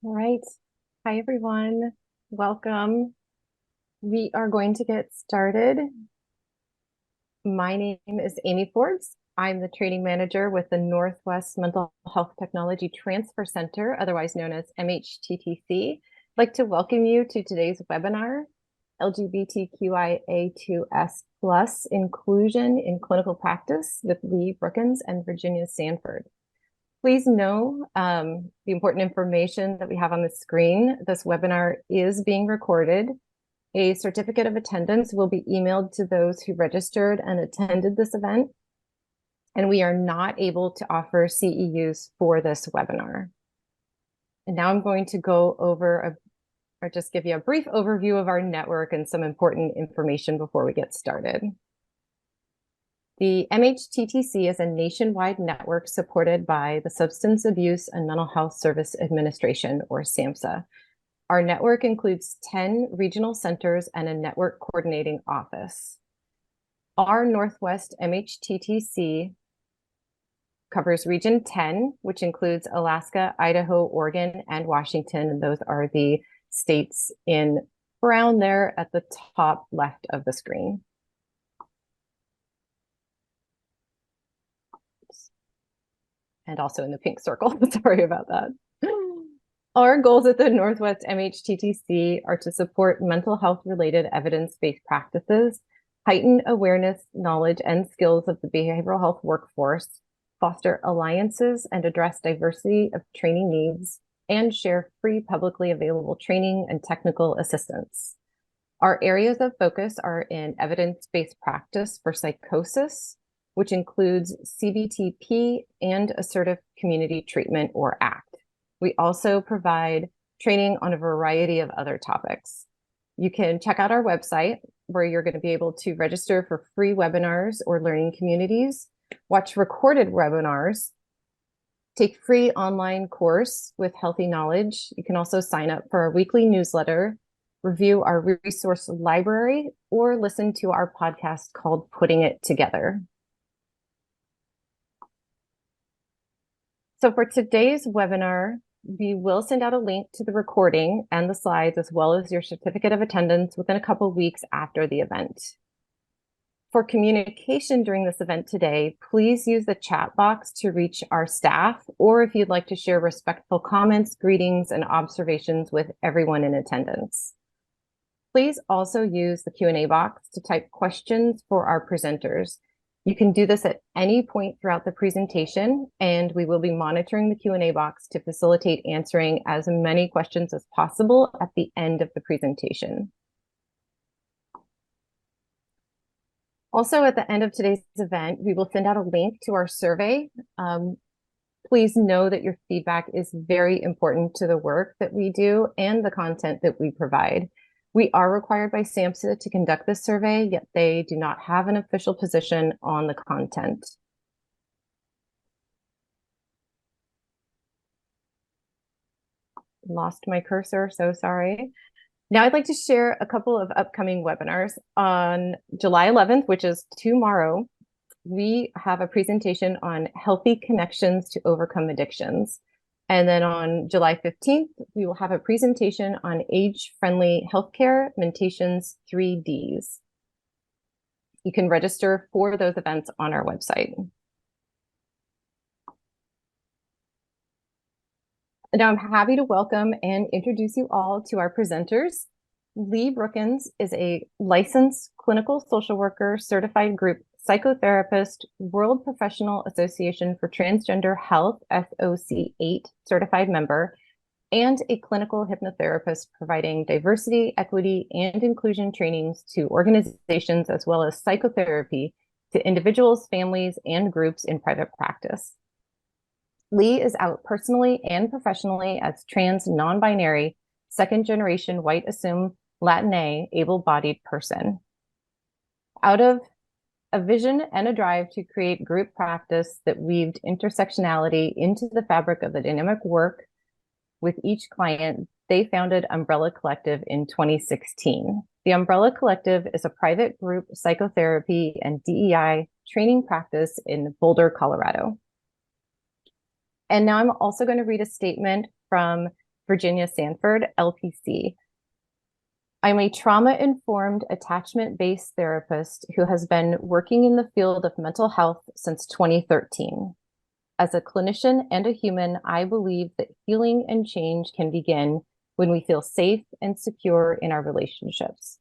All right. Hi, everyone. Welcome. We are going to get started. My name is Amy Forbes. I'm the training manager with the Northwest Mental Health Technology Transfer Center, otherwise known as MHTTC. I'd like to welcome you to today's webinar, LGBTQIA2S plus inclusion in clinical practice with Lee Brookins and Virginia Sanford. Please know the important information that we have on the screen. This webinar is being recorded. A certificate of attendance will be emailed to those who registered and attended this event. And we are not able to offer CEUs for this webinar. And now I'm going to go over or just give you a brief overview of our network and some important information before we get started. The MHTTC is a nationwide network supported by the Substance Abuse and Mental Health Service Administration, or SAMHSA. Our network includes 10 regional centers and a network coordinating office. Our Northwest MHTTC covers Region 10, which includes Alaska, Idaho, Oregon, and Washington. And those are the states in brown there at the top left of the screen. And also in the pink circle. Sorry about that. Our goals at the Northwest MHTTC are to support mental health related evidence-based practices, heighten awareness, knowledge, and skills of the behavioral health workforce, foster alliances and address diversity of training needs, and share free publicly available training and technical assistance. Our areas of focus are in evidence-based practice for psychosis, which includes CBTP and assertive community treatment, or ACT. We also provide training on a variety of other topics. You can check out our website where you're going to be able to register for free webinars or learning communities, watch recorded webinars, take free online course with Healthy Knowledge. You can also sign up for our weekly newsletter, review our resource library, or listen to our podcast called Putting It Together. So for today's webinar, we will send out a link to the recording and the slides, as well as your certificate of attendance within a couple of weeks after the event. For communication during this event today, please use the chat box to reach our staff, or if you'd like to share respectful comments, greetings, and observations with everyone in attendance. Please also use the Q&A box to type questions for our presenters. You can do this at any point throughout the presentation, and we will be monitoring the Q&A box to facilitate answering as many questions as possible at the end of the presentation. Also, at the end of today's event, we will send out a link to our survey. Please know that your feedback is very important to the work that we do and the content that we provide. We are required by SAMHSA to conduct this survey, yet they do not have an official position on the content. Lost my cursor, so sorry. Now I'd like to share a couple of upcoming webinars. On July 11th, which is tomorrow, we have a presentation on healthy connections to overcome addictions. And then on July 15th, we will have a presentation on age-friendly healthcare, Mentations 3Ds. You can register for those events on our website. Now I'm happy to welcome and introduce you all to our presenters. Lee Brookins is a licensed clinical social worker, certified group psychotherapist, World Professional Association for Transgender Health, SOC8 certified member, and a clinical hypnotherapist providing diversity, equity, and inclusion trainings to organizations, as well as psychotherapy to individuals, families, and groups in private practice. Lee is out personally and professionally as trans, non-binary, second-generation white assumed Latina able-bodied person. Out of a vision and a drive to create group practice that weaved intersectionality into the fabric of the dynamic work with each client, they founded Umbrella Collective in 2016. The Umbrella Collective is a private group psychotherapy and DEI training practice in Boulder, Colorado. And now I'm also going to read a statement from Virginia Sanford, LPC. I'm a trauma-informed, attachment-based therapist who has been working in the field of mental health since 2013. As a clinician and a human, I believe that healing and change can begin when we feel safe and secure in our relationships.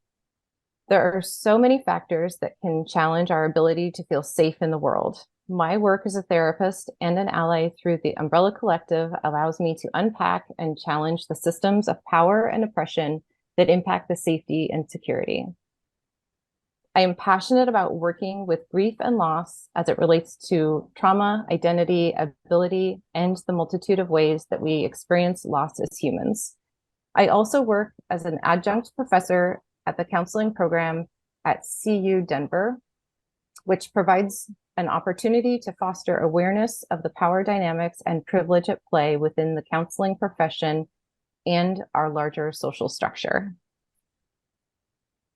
There are so many factors that can challenge our ability to feel safe in the world. My work as a therapist and an ally through the Umbrella Collective allows me to unpack and challenge the systems of power and oppression that impact the safety and security. I am passionate about working with grief and loss as it relates to trauma, identity, ability, and the multitude of ways that we experience loss as humans. I also work as an adjunct professor at the counseling program at CU Denver, which provides an opportunity to foster awareness of the power dynamics and privilege at play within the counseling profession and our larger social structure.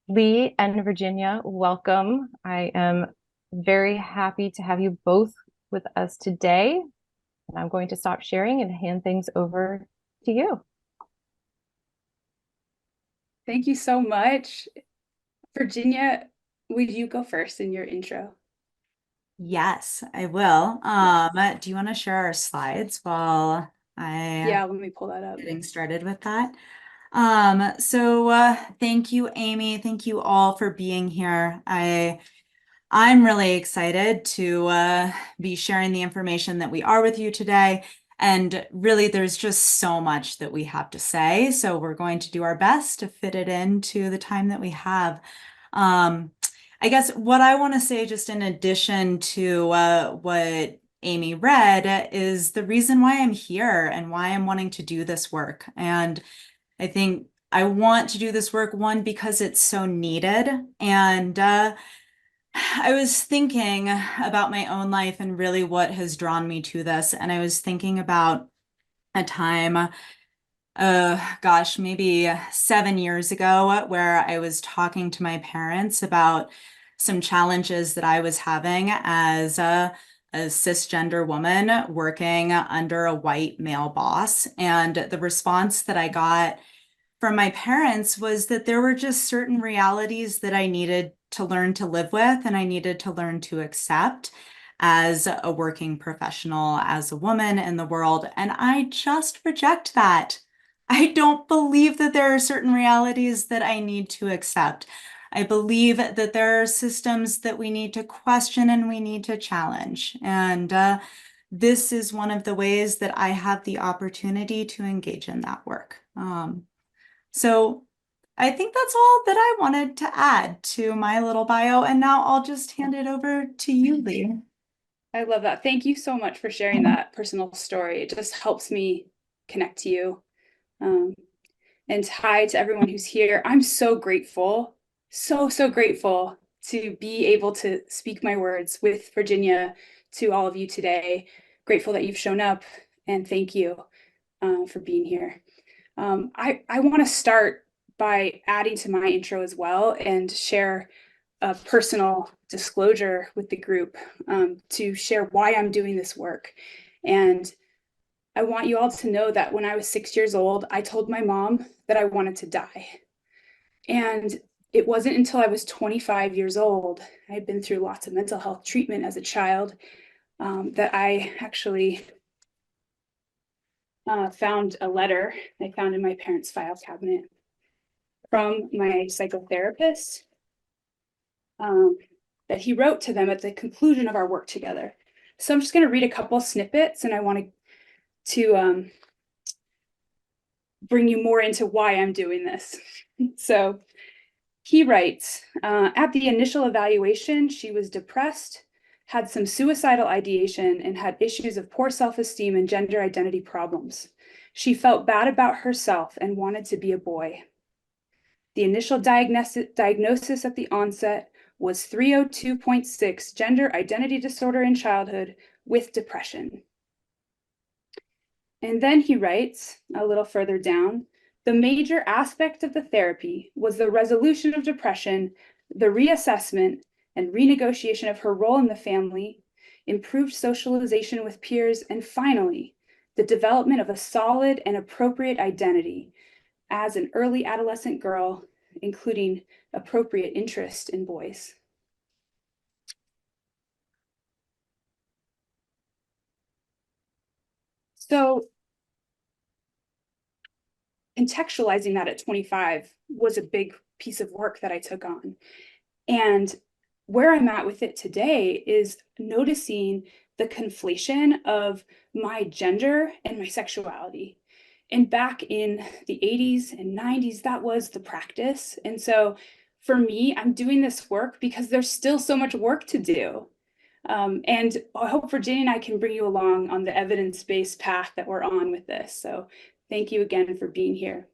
Lee and Virginia, welcome. I am very happy to have you both with us today. And I'm going to stop sharing and hand things over to you. Thank you so much. Virginia, would you go first in your intro? Yes, I will. Do you want to share our slides while Yeah, let me pull that up. Getting started with that? Thank you, Amy. Thank you all for being here. I'm really excited to be sharing the information that we are with you today. And really, there's just so much that we have to say. So we're going to do our best to fit it into the time that we have. I guess what I want to say, just in addition to what Amy read, is the reason why I'm here and why I'm wanting to do this work. And I think I want to do this work, one, because it's so needed. And I was thinking about my own life and really what has drawn me to this. And I was thinking about a time, maybe 7 years ago, where I was talking to my parents about some challenges that I was having as a cisgender woman working under a white male boss. And the response that I got from my parents was that there were just certain realities that I needed to learn to live with and I needed to learn to accept as a working professional, as a woman in the world. And I just reject that. I don't believe that there are certain realities that I need to accept. I believe that there are systems that we need to question and we need to challenge. And this is one of the ways that I have the opportunity to engage in that work. So I think that's all that I wanted to add to my little bio. And now I'll just hand it over to you, Lee. I love that. Thank you so much for sharing that personal story. It just helps me connect to you. And hi to everyone who's here. I'm so grateful, so grateful to be able to speak my words with Virginia to all of you today. Grateful that you've shown up, and thank you for being here. I want to start by adding to my intro as well and share a personal disclosure with the group to share why I'm doing this work. And I want you all to know that when I was 6 years old, I told my mom that I wanted to die. And it wasn't until I was 25 years old, I had been through lots of mental health treatment as a child, that I actually found a letter I found in my parents' file cabinet from my psychotherapist that he wrote to them at the conclusion of our work together. So I'm just going to read a couple snippets, and I want to bring you more into why I'm doing this. So he writes, at the initial evaluation, she was depressed, had some suicidal ideation, and had issues of poor self-esteem and gender identity problems. She felt bad about herself and wanted to be a boy. The initial diagnosis at the onset was 302.6 gender identity disorder in childhood with depression. And then he writes a little further down, the major aspect of the therapy was the resolution of depression, the reassessment and renegotiation of her role in the family, improved socialization with peers, and finally, the development of a solid and appropriate identity as an early adolescent girl, including appropriate interest in boys. So contextualizing that at 25 was a big piece of work that I took on. And where I'm at with it today is noticing the conflation of my gender and my sexuality. And back in the 80s and 90s, that was the practice. And so for me, I'm doing this work because there's still so much work to do. And I hope Virginia and I can bring you along on the evidence-based path that we're on with this. So thank you again for being here.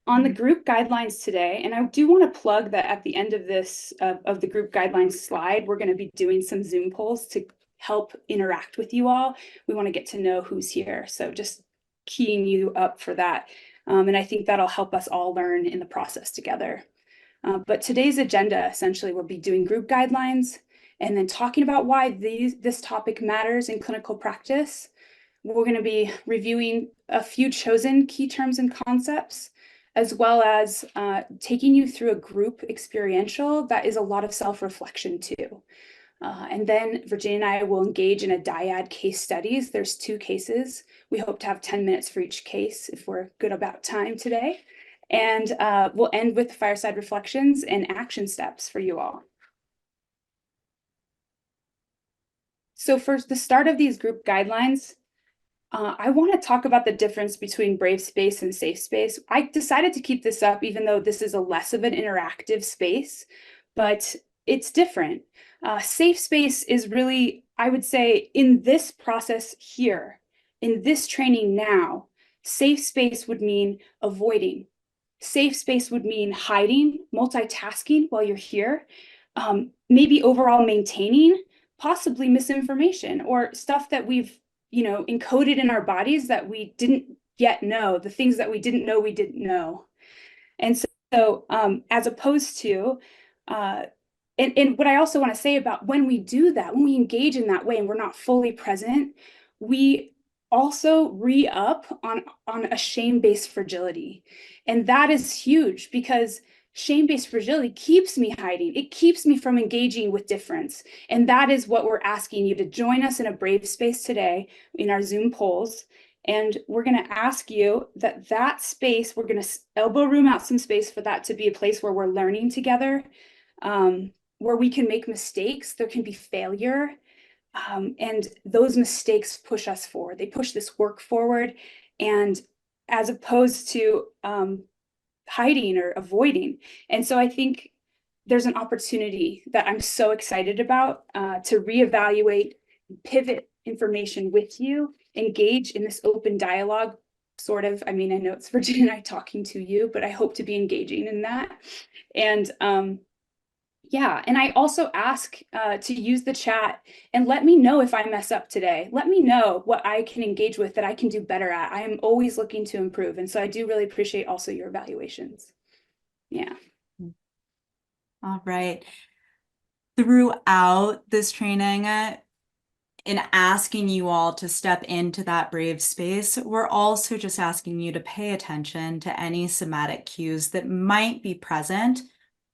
On the group guidelines today, and I do want to plug that at the end of this, of the group guidelines slide, we're going to be doing some Zoom polls to help interact with you all. We want to get to know who's here. So just keying you up for that. And I think that'll help us all learn in the process together. But today's agenda, essentially, we'll be doing group guidelines and then talking about why this topic matters in clinical practice. We're going to be reviewing a few chosen key terms and concepts, as well as taking you through a group experiential that is a lot of self-reflection too. And then Virginia and I will engage in a dyad case studies. There's 2 cases. We hope to have 10 minutes for each case if we're good about time today. And we'll end with fireside reflections and action steps for you all. So for the start of these group guidelines, I want to talk about the difference between brave space and safe space. I decided to keep this up, even though this is a less of an interactive space, but it's different. Safe space is really, I would say, in this process here, in this training now, safe space would mean avoiding. Safe space would mean hiding, multitasking while you're here, maybe overall maintaining, possibly misinformation or stuff that we've encoded in our bodies that we didn't yet know, the things that we didn't know we didn't know. And so as opposed to, and what I also want to say about when we do that, when we engage in that way and we're not fully present, we also re-up on a shame-based fragility. And that is huge because shame-based fragility keeps me hiding. It keeps me from engaging with difference. And that is what we're asking you to join us in a brave space today in our Zoom polls. And we're going to ask you that space, we're going to elbow room out some space for that to be a place where we're learning together, where we can make mistakes. There can be failure. And those mistakes push us forward. They push this work forward. And as opposed to hiding or avoiding. And so I think there's an opportunity that I'm so excited about to reevaluate, pivot information with you, engage in this open dialogue, sort of. I mean, I know it's Virginia and I talking to you, but I hope to be engaging in that. And yeah, and I also ask to use the chat and let me know if I mess up today. Let me know what I can engage with that I can do better at. I am always looking to improve. And so I do really appreciate also your evaluations. Yeah. All right. Throughout this training, in asking you all to step into that brave space, we're also just asking you to pay attention to any somatic cues that might be present.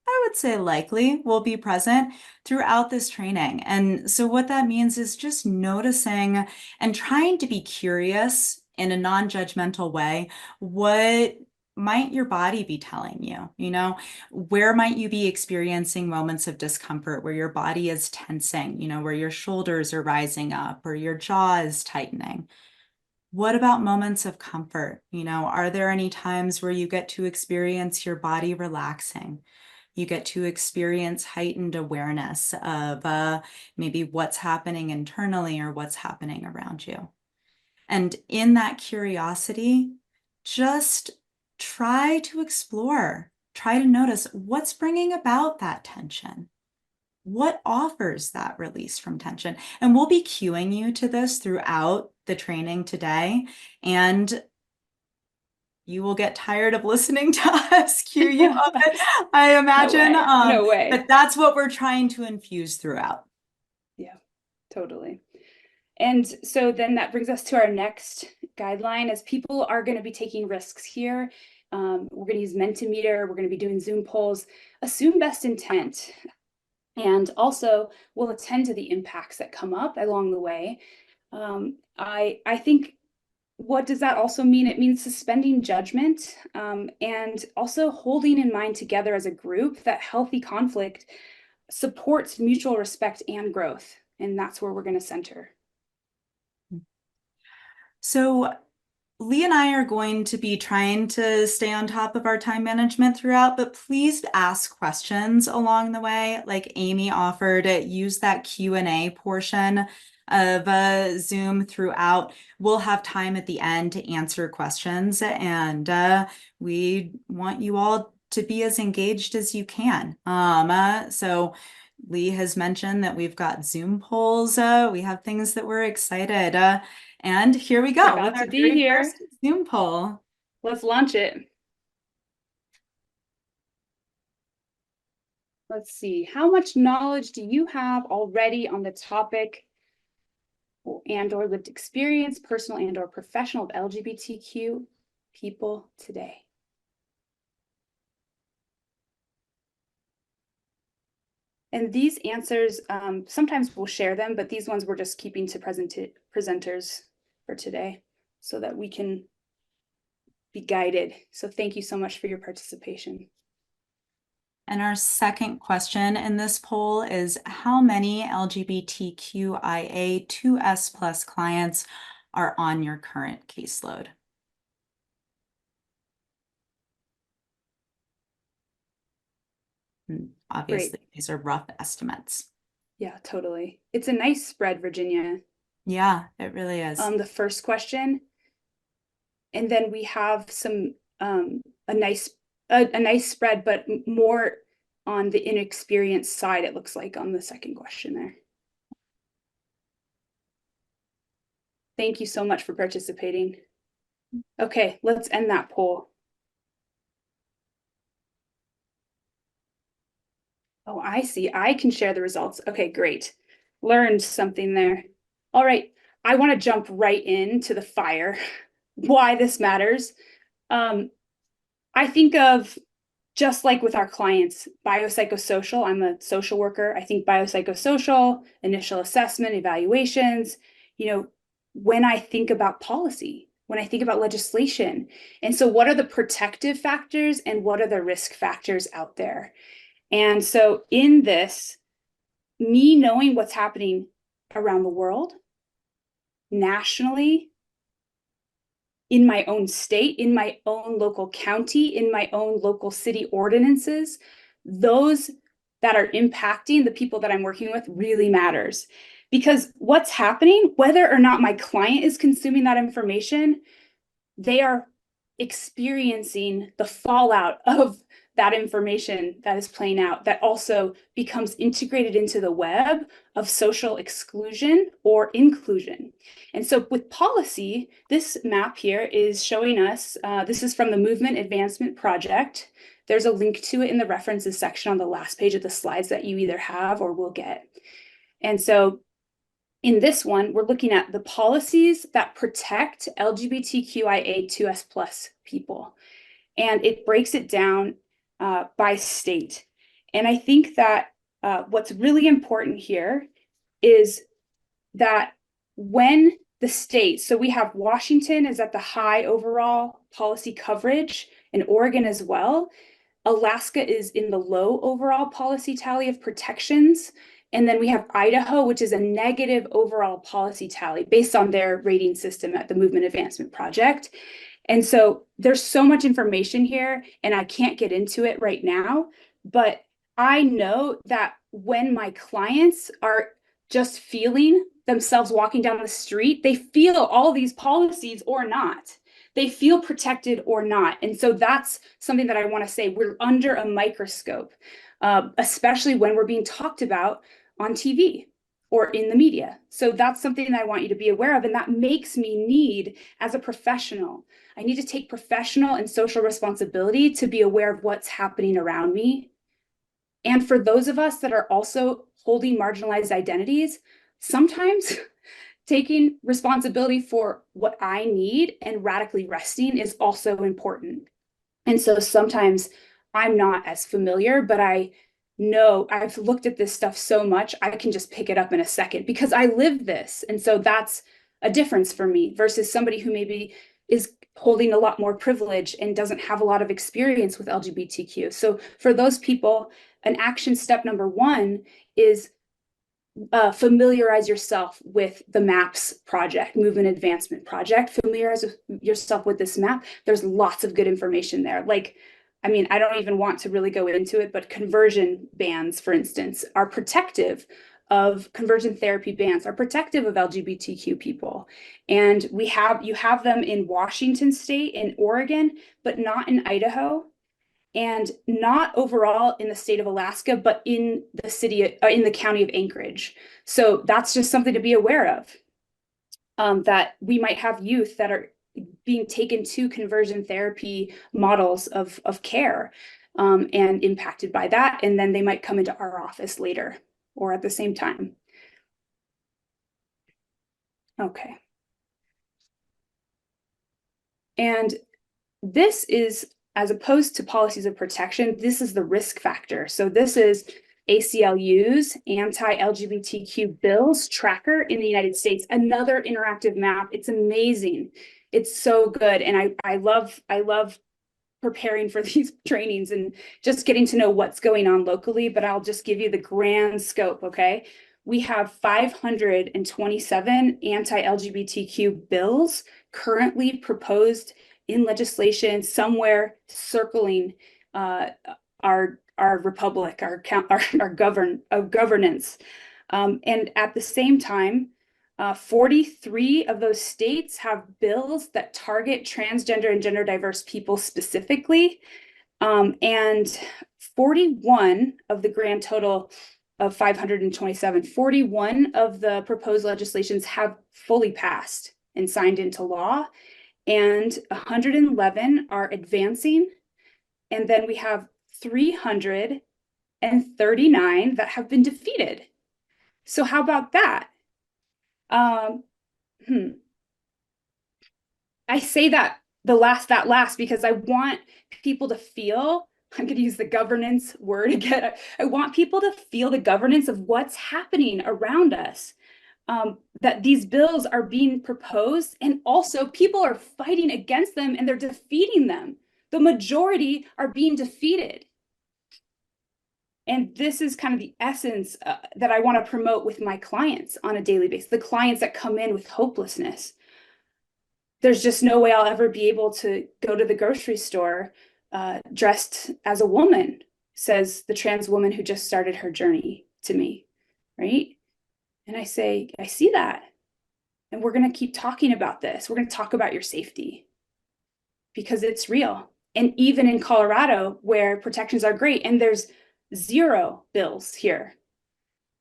I would say likely will be present throughout this training. And so what that means is just noticing and trying to be curious in a non-judgmental way. What might your body be telling you? Where might you be experiencing moments of discomfort where your body is tensing, where your shoulders are rising up or your jaw is tightening? What about moments of comfort? Are there any times where you get to experience your body relaxing? You get to experience heightened awareness of maybe what's happening internally or what's happening around you. And in that curiosity, just try to explore, try to notice what's bringing about that tension. What offers that release from tension? And we'll be cueing you to this throughout the training today. And you will get tired of listening to us cue you up, I imagine. No way. But that's what we're trying to infuse throughout. Yeah, totally. And so then that brings us to our next guideline, as people are going to be taking risks here. We're going to use Mentimeter. We're going to be doing Zoom polls. Assume best intent. And also we'll attend to the impacts that come up along the way. I think, what does that also mean? It means suspending judgment, and also holding in mind together as a group that healthy conflict supports mutual respect and growth. And that's where we're going to center. So Lee and I are going to be trying to stay on top of our time management throughout, but please ask questions along the way. Like Amy offered, use that Q&A portion of Zoom throughout. We'll have time at the end to answer questions, and we want you all to be as engaged as you can. So Lee has mentioned that we've got Zoom polls. We have things that we're excited. And here we go. About to be here. First Zoom poll. Let's launch it. Let's see. How much knowledge do you have already on the topic and/or lived experience, personal and/or professional, of LGBTQ people today? And these answers, sometimes we'll share them, but these ones we're just keeping to presenters for today so that we can be guided. So thank you so much for your participation. And our second question in this poll is, how many LGBTQIA2S plus clients are on your current caseload? Obviously, these are rough estimates. Yeah, totally. It's a nice spread, Virginia. Yeah, it really is. The first question, and then we have some a nice spread, but more on the inexperienced side, it looks like, on the second question there. Thank you so much for participating. Okay, let's end that poll. Oh, I see. I can share the results. Okay, great. Learned something there. All right, I want to jump right into the fire. Why this matters. I think of, just like with our clients, biopsychosocial. I'm a social worker. I think biopsychosocial, initial assessment, evaluations, when I think about policy, when I think about legislation. And so what are the protective factors and what are the risk factors out there? And so in this, me knowing what's happening around the world, nationally, in my own state, in my own local county, in my own local city ordinances, those that are impacting the people that I'm working with really matters. Because what's happening, whether or not my client is consuming that information, they are experiencing the fallout of that information that is playing out, that also becomes integrated into the web of social exclusion or inclusion. And so with policy, this map here is showing us, this is from the Movement Advancement Project. There's a link to it in the references section on the last page of the slides that you either have or will get. And so in this one, we're looking at the policies that protect LGBTQIA2S plus people. And it breaks it down by state. And I think that what's really important here is that when the states, so we have Washington is at the high overall policy coverage, and Oregon as well. Alaska is in the low overall policy tally of protections. And then we have Idaho, which is a negative overall policy tally based on their rating system at the Movement Advancement Project. And so there's so much information here, and I can't get into it right now, but I know that when my clients are just feeling themselves walking down the street, they feel all these policies or not. They feel protected or not. And so that's something that I want to say. We're under a microscope, especially when we're being talked about on TV or in the media. So that's something that I want you to be aware of. And that makes me need, as a professional, I need to take professional and social responsibility to be aware of what's happening around me. And for those of us that are also holding marginalized identities, sometimes taking responsibility for what I need and radically resting is also important. And so sometimes I'm not as familiar, but I know I've looked at this stuff so much, I can just pick it up in a second because I live this. And so that's a difference for me versus somebody who maybe is holding a lot more privilege and doesn't have a lot of experience with LGBTQ. So for those people, an action step number one is familiarize yourself with the MAPS project, Movement Advancement Project. Familiarize yourself with this map. There's lots of good information there. Like, I mean, I don't even want to really go into it, but conversion bans, for instance, are protective of conversion therapy bans, are protective of LGBTQ people. And you have them in Washington State, in Oregon, but not in Idaho, and not overall in the state of Alaska, but in the in the county of Anchorage. So that's just something to be aware of, that we might have youth that are being taken to conversion therapy models of care, and impacted by that. And then they might come into our office later or at the same time. Okay. And this is, as opposed to policies of protection, this is the risk factor. So this is ACLU's anti-LGBTQ bills tracker in the United States, another interactive map. It's amazing. It's so good. And I love preparing for these trainings and just getting to know what's going on locally, but I'll just give you the grand scope, okay? We have 527 anti-LGBTQ bills currently proposed in legislation somewhere circling our republic, our governance. And at the same time, 43 of those states have bills that target transgender and gender diverse people specifically. And 41 of the grand total of 527, 41 of the proposed legislations have fully passed and signed into law, and 111 are advancing. And then we have 339 that have been defeated. So how about that? I say that last because I want people to feel, I'm going to use the governance word again. I want people to feel the governance of what's happening around us. That these bills are being proposed and also people are fighting against them and they're defeating them. The majority are being defeated. And this is kind of the essence that I want to promote with my clients on a daily basis, the clients that come in with hopelessness. There's just no way I'll ever be able to go to the grocery store dressed as a woman, says the trans woman who just started her journey to me, right? And I say, I see that. And we're going to keep talking about this. We're going to talk about your safety because it's real. And even in Colorado, where protections are great, and there's 0 bills here,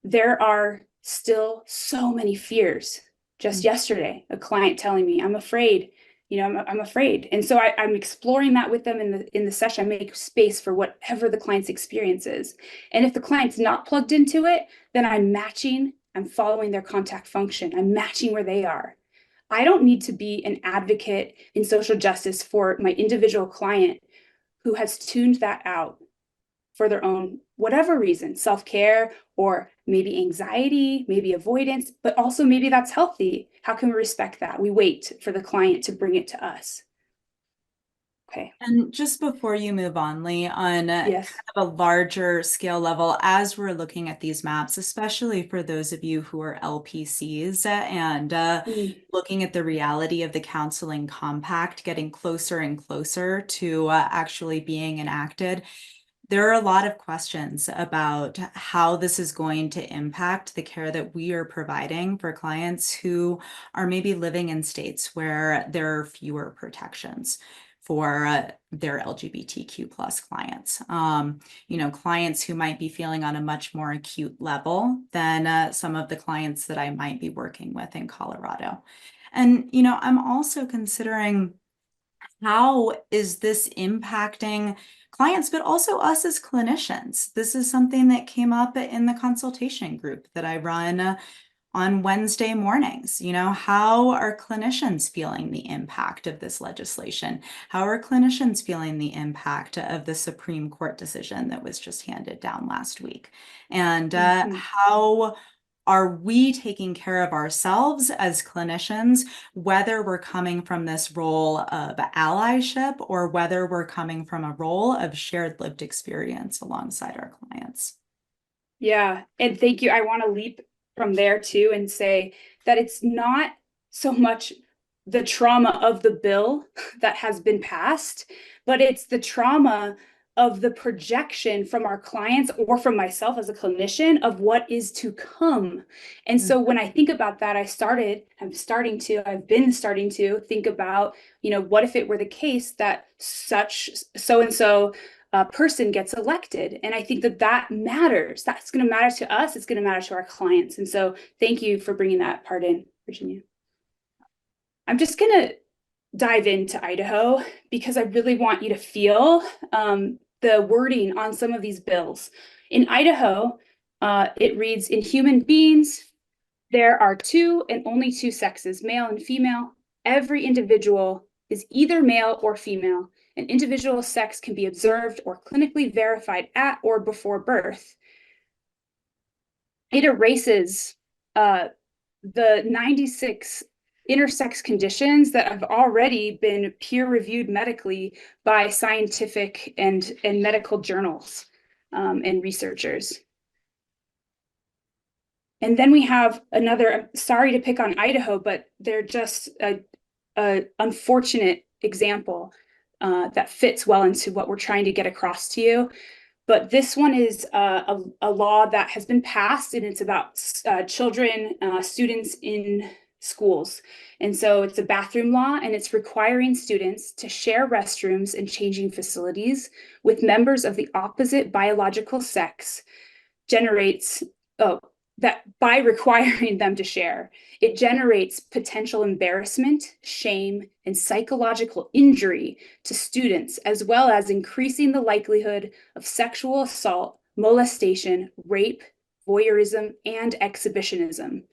there are still so many fears. Just yesterday, a client telling me, I'm afraid, I'm afraid. And so I'm exploring that with them in the session. I make space for whatever the client's experience is. And if the client's not plugged into it, then I'm following their contact function. I'm matching where they are. I don't need to be an advocate in social justice for my individual client who has tuned that out for their own, whatever reason, self-care, or maybe anxiety, maybe avoidance, but also maybe that's healthy. How can we respect that? We wait for the client to bring it to us. Okay. And just before you move on, Lee, on Yes. kind of a larger scale level, as we're looking at these maps, especially for those of you who are LPCs and looking at the reality of the counseling compact getting closer and closer to actually being enacted, there are a lot of questions about how this is going to impact the care that we are providing for clients who are maybe living in states where there are fewer protections for their LGBTQ plus clients. Clients who might be feeling on a much more acute level than some of the clients that I might be working with in Colorado. And, I'm also considering how is this impacting clients, but also us as clinicians. This is something that came up in the consultation group that I run on Wednesday mornings. How are clinicians feeling the impact of this legislation? How are clinicians feeling the impact of the Supreme Court decision that was just handed down last week? And how are we taking care of ourselves as clinicians, whether we're coming from this role of allyship or whether we're coming from a role of shared lived experience alongside our clients? Yeah, and thank you. I want to leap from there too and say that it's not so much the trauma of the bill that has been passed, but it's the trauma of the projection from our clients or from myself as a clinician of what is to come. And so when I think about that, I've been starting to think about, what if it were the case that such so-and-so person gets elected? And I think that matters. That's going to matter to us. It's going to matter to our clients. And so thank you for bringing that part in, Virginia. I'm just going to dive into Idaho because I really want you to feel the wording on some of these bills. In Idaho, it reads, in human beings, there are two and only two sexes, male and female. Every individual is either male or female. An individual's sex can be observed or clinically verified at or before birth. It erases the 96 intersex conditions that have already been peer-reviewed medically by scientific and medical journals and researchers. And then we have another, sorry to pick on Idaho, but they're just a unfortunate example that fits well into what we're trying to get across to you. But this one is a law that has been passed, and it's about children, students in schools. And so it's a bathroom law, and it's requiring students to share restrooms and changing facilities with members of the opposite biological sex that by requiring them to share, it generates potential embarrassment, shame, and psychological injury to students, as well as increasing the likelihood of sexual assault, molestation, rape, voyeurism, and exhibitionism.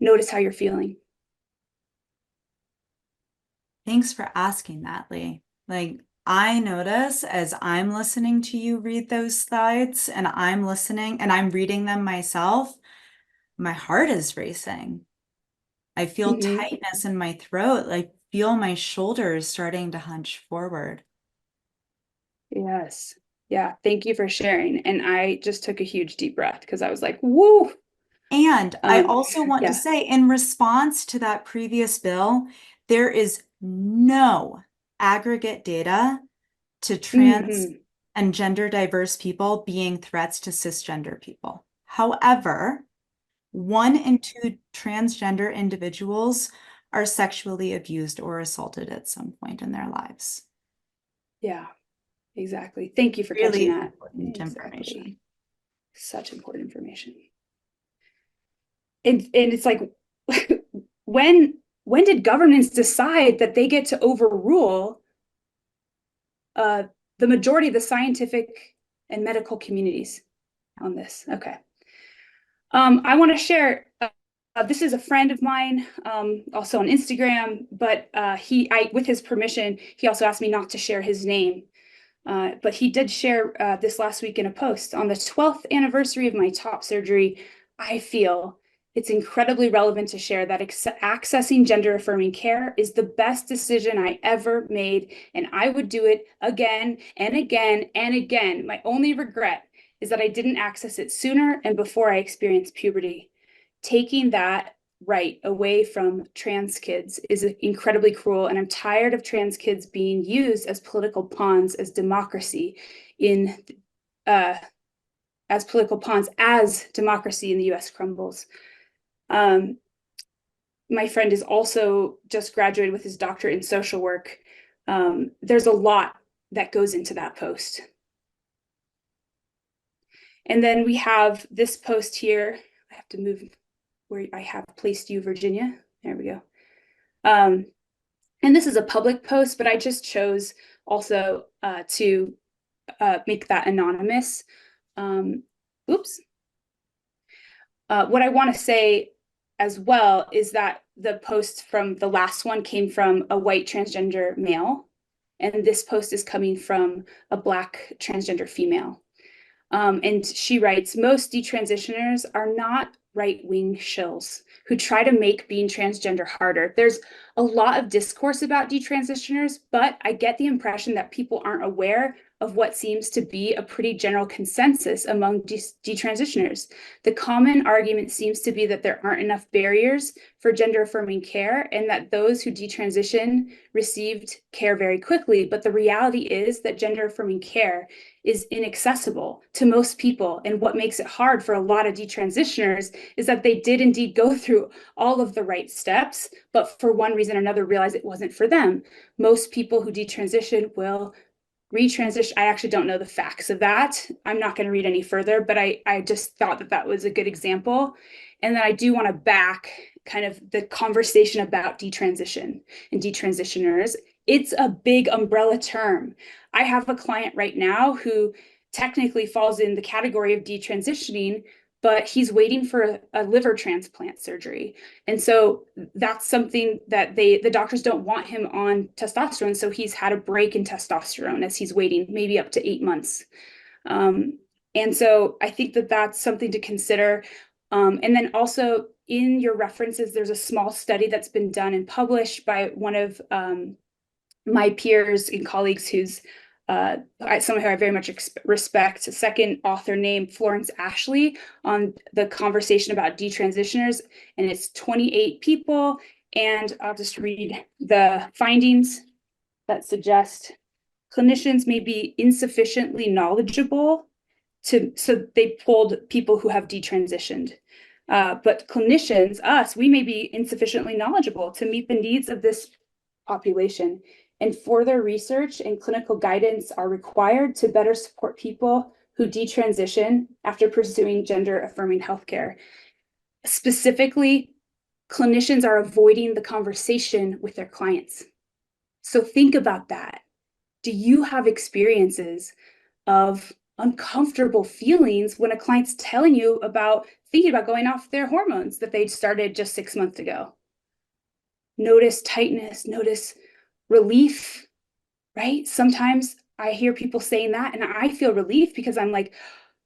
Notice how you're feeling. Thanks for asking that, Lee. I notice as I'm listening to you read those slides and I'm listening and I'm reading them myself, my heart is racing. I feel tightness in my throat, feel my shoulders starting to hunch forward. Yes. Yeah. Thank you for sharing. And I just took a huge deep breath because I was like, woo. And I also want to say, in response to that previous bill, there is no aggregate data to trans and gender diverse people being threats to cisgender people. However, 1 in 2 transgender individuals are sexually abused or assaulted at some point in their lives. Yeah, exactly. Thank you for Really catching that. Important information. Such important information. And it's like, when did governments decide that they get to overrule the majority of the scientific and medical communities on this? Okay. I want to share, this is a friend of mine, also on Instagram, but with his permission, he also asked me not to share his name. But he did share this last week in a post. On the 12th anniversary of my top surgery, I feel it's incredibly relevant to share that accessing gender-affirming care is the best decision I ever made, and I would do it again and again and again. My only regret is that I didn't access it sooner and before I experienced puberty. Taking that right away from trans kids is incredibly cruel, and I'm tired of trans kids being used as political pawns as democracy in the US crumbles. My friend is also just graduated with his doctorate in social work. There's a lot that goes into that post. And then we have this post here. I have to move where I have placed you, Virginia. There we go. And this is a public post, but I just chose also to make that anonymous. Oops. What I want to say as well is that the post from the last one came from a white transgender male, and this post is coming from a Black transgender female. And she writes, most detransitioners are not right-wing shills who try to make being transgender harder. There's a lot of discourse about detransitioners, but I get the impression that people aren't aware of what seems to be a pretty general consensus among detransitioners. The common argument seems to be that there aren't enough barriers for gender-affirming care and that those who detransition received care very quickly. But the reality is that gender-affirming care is inaccessible to most people. And what makes it hard for a lot of detransitioners is that they did indeed go through all of the right steps, but for one reason or another realize it wasn't for them. Most people who detransition will retransition. I actually don't know the facts of that. I'm not going to read any further, but I just thought that that was a good example. And then I do want to back kind of the conversation about detransition and detransitioners. It's a big umbrella term. I have a client right now who technically falls in the category of detransitioning, but he's waiting for a liver transplant surgery. And so that's something that the doctors don't want him on testosterone. So he's had a break in testosterone as he's waiting maybe up to 8 months. And so I think that that's something to consider. And then also in your references, there's a small study that's been done and published by one of my peers and colleagues who's someone who I very much respect, a second author named Florence Ashley, on the conversation about detransitioners, and it's 28 people. And I'll just read the findings that suggest clinicians may be insufficiently knowledgeable so they pulled people who have detransitioned. But clinicians, us, we may be insufficiently knowledgeable to meet the needs of this population. And further research and clinical guidance are required to better support people who detransition after pursuing gender-affirming healthcare. Specifically, clinicians are avoiding the conversation with their clients. So think about that. Do you have experiences of uncomfortable feelings when a client's telling you about thinking about going off their hormones that they started just 6 months ago? Notice tightness, notice relief, right? Sometimes I hear people saying that and I feel relief because I'm like,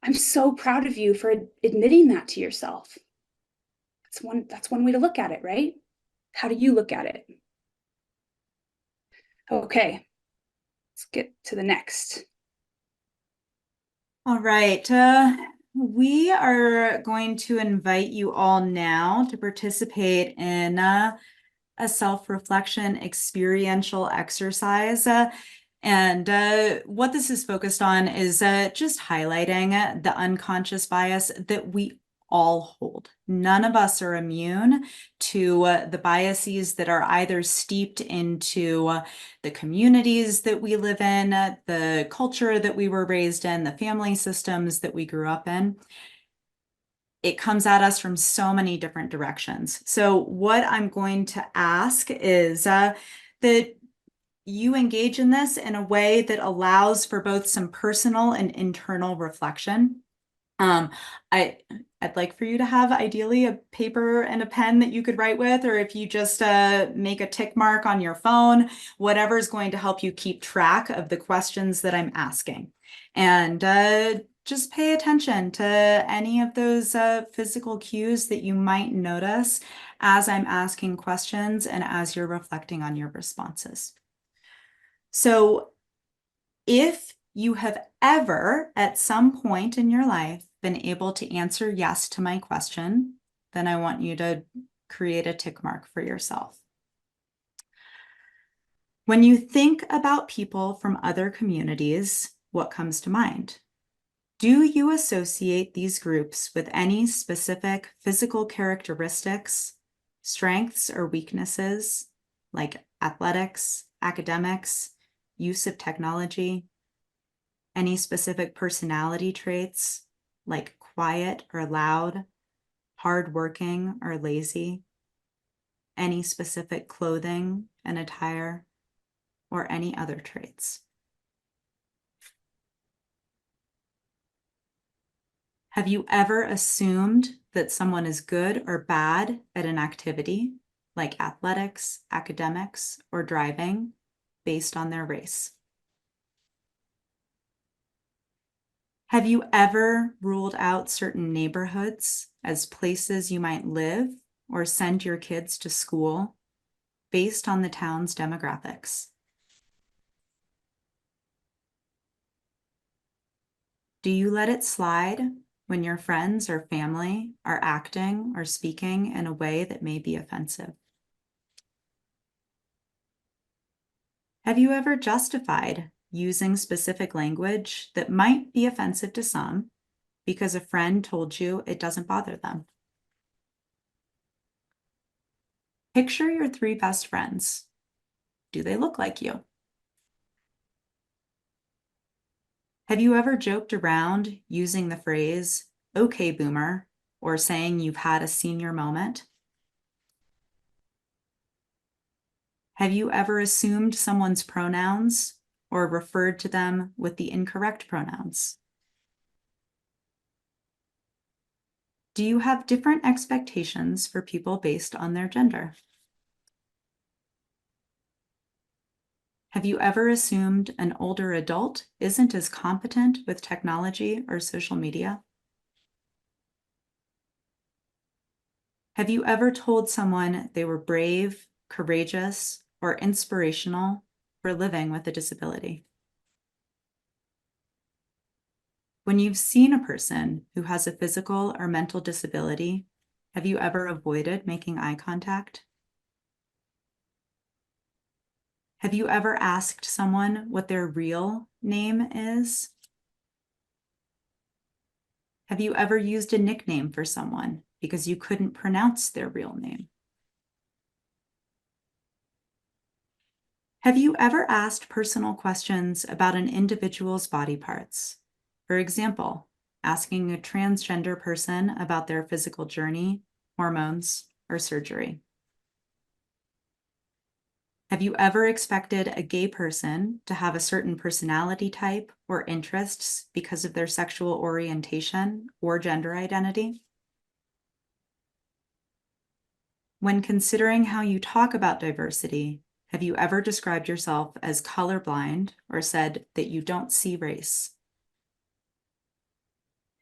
I'm so proud of you for admitting that to yourself. That's one way to look at it, right? How do you look at it? Okay, let's get to the next. All right. We are going to invite you all now to participate in a self-reflection experiential exercise. And what this is focused on is just highlighting the unconscious bias that we all hold. None of us are immune to the biases that are either steeped into the communities that we live in, the culture that we were raised in, the family systems that we grew up in. It comes at us from so many different directions. So what I'm going to ask is that you engage in this in a way that allows for both some personal and internal reflection. I'd like for you to have ideally a paper and a pen that you could write with, or if you just make a tick mark on your phone, whatever is going to help you keep track of the questions that I'm asking. And just pay attention to any of those physical cues that you might notice as I'm asking questions and as you're reflecting on your responses. So if you have ever at some point in your life been able to answer yes to my question, then I want you to create a tick mark for yourself. When you think about people from other communities, what comes to mind? Do you associate these groups with any specific physical characteristics, strengths or weaknesses, like athletics, academics, use of technology, any specific personality traits, like quiet or loud, hardworking or lazy, any specific clothing and attire, or any other traits? Have you ever assumed that someone is good or bad at an activity, like athletics, academics, or driving, based on their race? Have you ever ruled out certain neighborhoods as places you might live or send your kids to school based on the town's demographics? Do you let it slide when your friends or family are acting or speaking in a way that may be offensive? Have you ever justified using specific language that might be offensive to some because a friend told you it doesn't bother them? Picture your three best friends. Do they look like you? Have you ever joked around using the phrase, "okay, boomer," or saying you've had a senior moment? Have you ever assumed someone's pronouns or referred to them with the incorrect pronouns? Do you have different expectations for people based on their gender? Have you ever assumed an older adult isn't as competent with technology or social media? Have you ever told someone they were brave, courageous, or inspirational for living with a disability? When you've seen a person who has a physical or mental disability, have you ever avoided making eye contact? Have you ever asked someone what their real name is? Have you ever used a nickname for someone because you couldn't pronounce their real name? Have you ever asked personal questions about an individual's body parts? For example, asking a transgender person about their physical journey, hormones, or surgery? Have you ever expected a gay person to have a certain personality type or interests because of their sexual orientation or gender identity? When considering how you talk about diversity, have you ever described yourself as colorblind or said that you don't see race?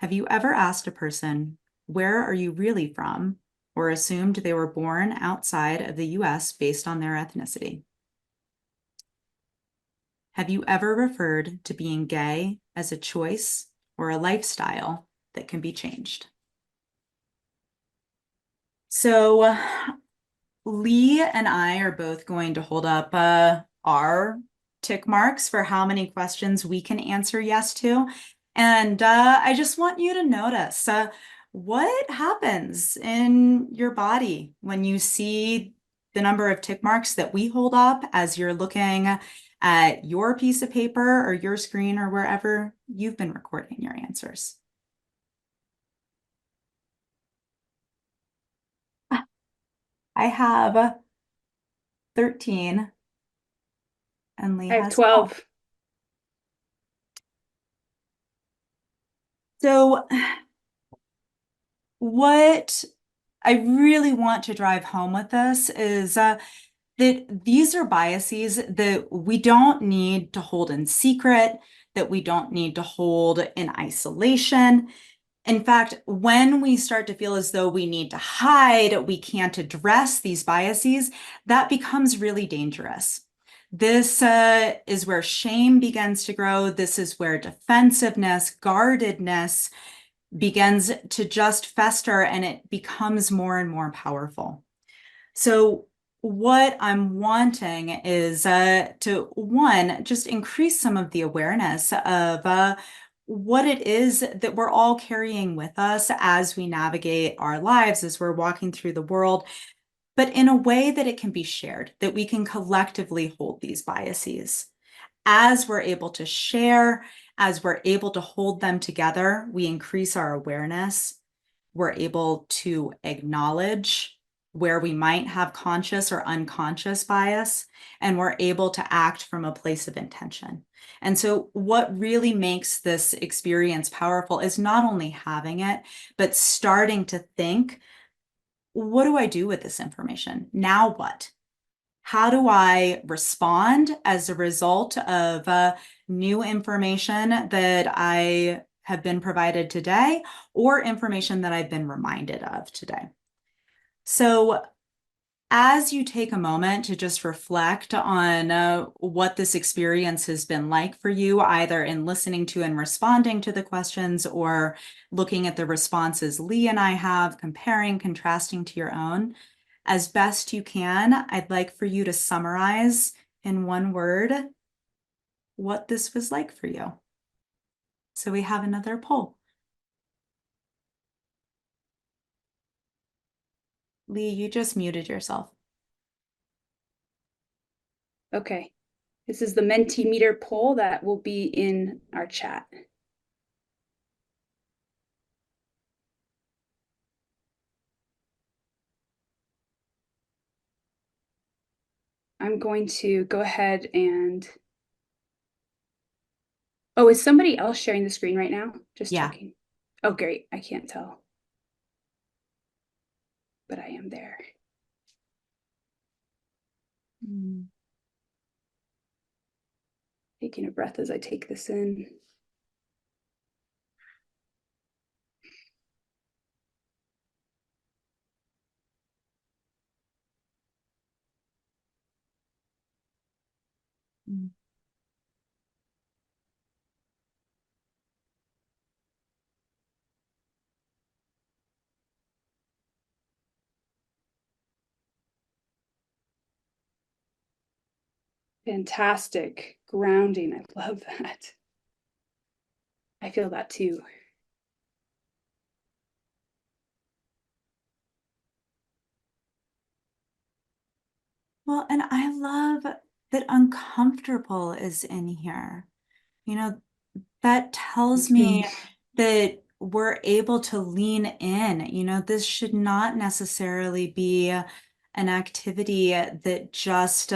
Have you ever asked a person, "Where are you really from?" or assumed they were born outside of the US based on their ethnicity? Have you ever referred to being gay as a choice or a lifestyle that can be changed? So Lee and I are both going to hold up our tick marks for how many questions we can answer yes to. And I just want you to notice what happens in your body when you see the number of tick marks that we hold up as you're looking at your piece of paper or your screen or wherever you've been recording your answers. I have 13 and Lee I have has 12. 12. So what I really want to drive home with this is that these are biases that we don't need to hold in secret, that we don't need to hold in isolation. In fact, when we start to feel as though we need to hide, we can't address these biases, that becomes really dangerous. This is where shame begins to grow. This is where defensiveness, guardedness begins to just fester, and it becomes more and more powerful. So what I'm wanting is to, one, just increase some of the awareness of what it is that we're all carrying with us as we navigate our lives, as we're walking through the world, but in a way that it can be shared, that we can collectively hold these biases. As we're able to share, as we're able to hold them together, we increase our awareness. We're able to acknowledge, where we might have conscious or unconscious bias, and we're able to act from a place of intention. And so what really makes this experience powerful is not only having it, but starting to think, what do I do with this information? Now what? How do I respond as a result of new information that I have been provided today, or information that I've been reminded of today? So as you take a moment to just reflect on what this experience has been like for you, either in listening to and responding to the questions or looking at the responses Lee and I have, comparing, contrasting to your own, as best you can, I'd like for you to summarize in one word what this was like for you. So we have another poll. Lee, you just muted yourself. Okay. This is the Mentimeter poll that will be in our chat. I'm going to go ahead and... Oh, is somebody else sharing the screen right now? Just checking. Oh, great. I can't tell. But I am there. Taking a breath as I take this in. Fantastic grounding. I love that. I feel that too. Well, and I love that uncomfortable is in here. You know, that tells me that we're able to lean in. You know, this should not necessarily be an activity that just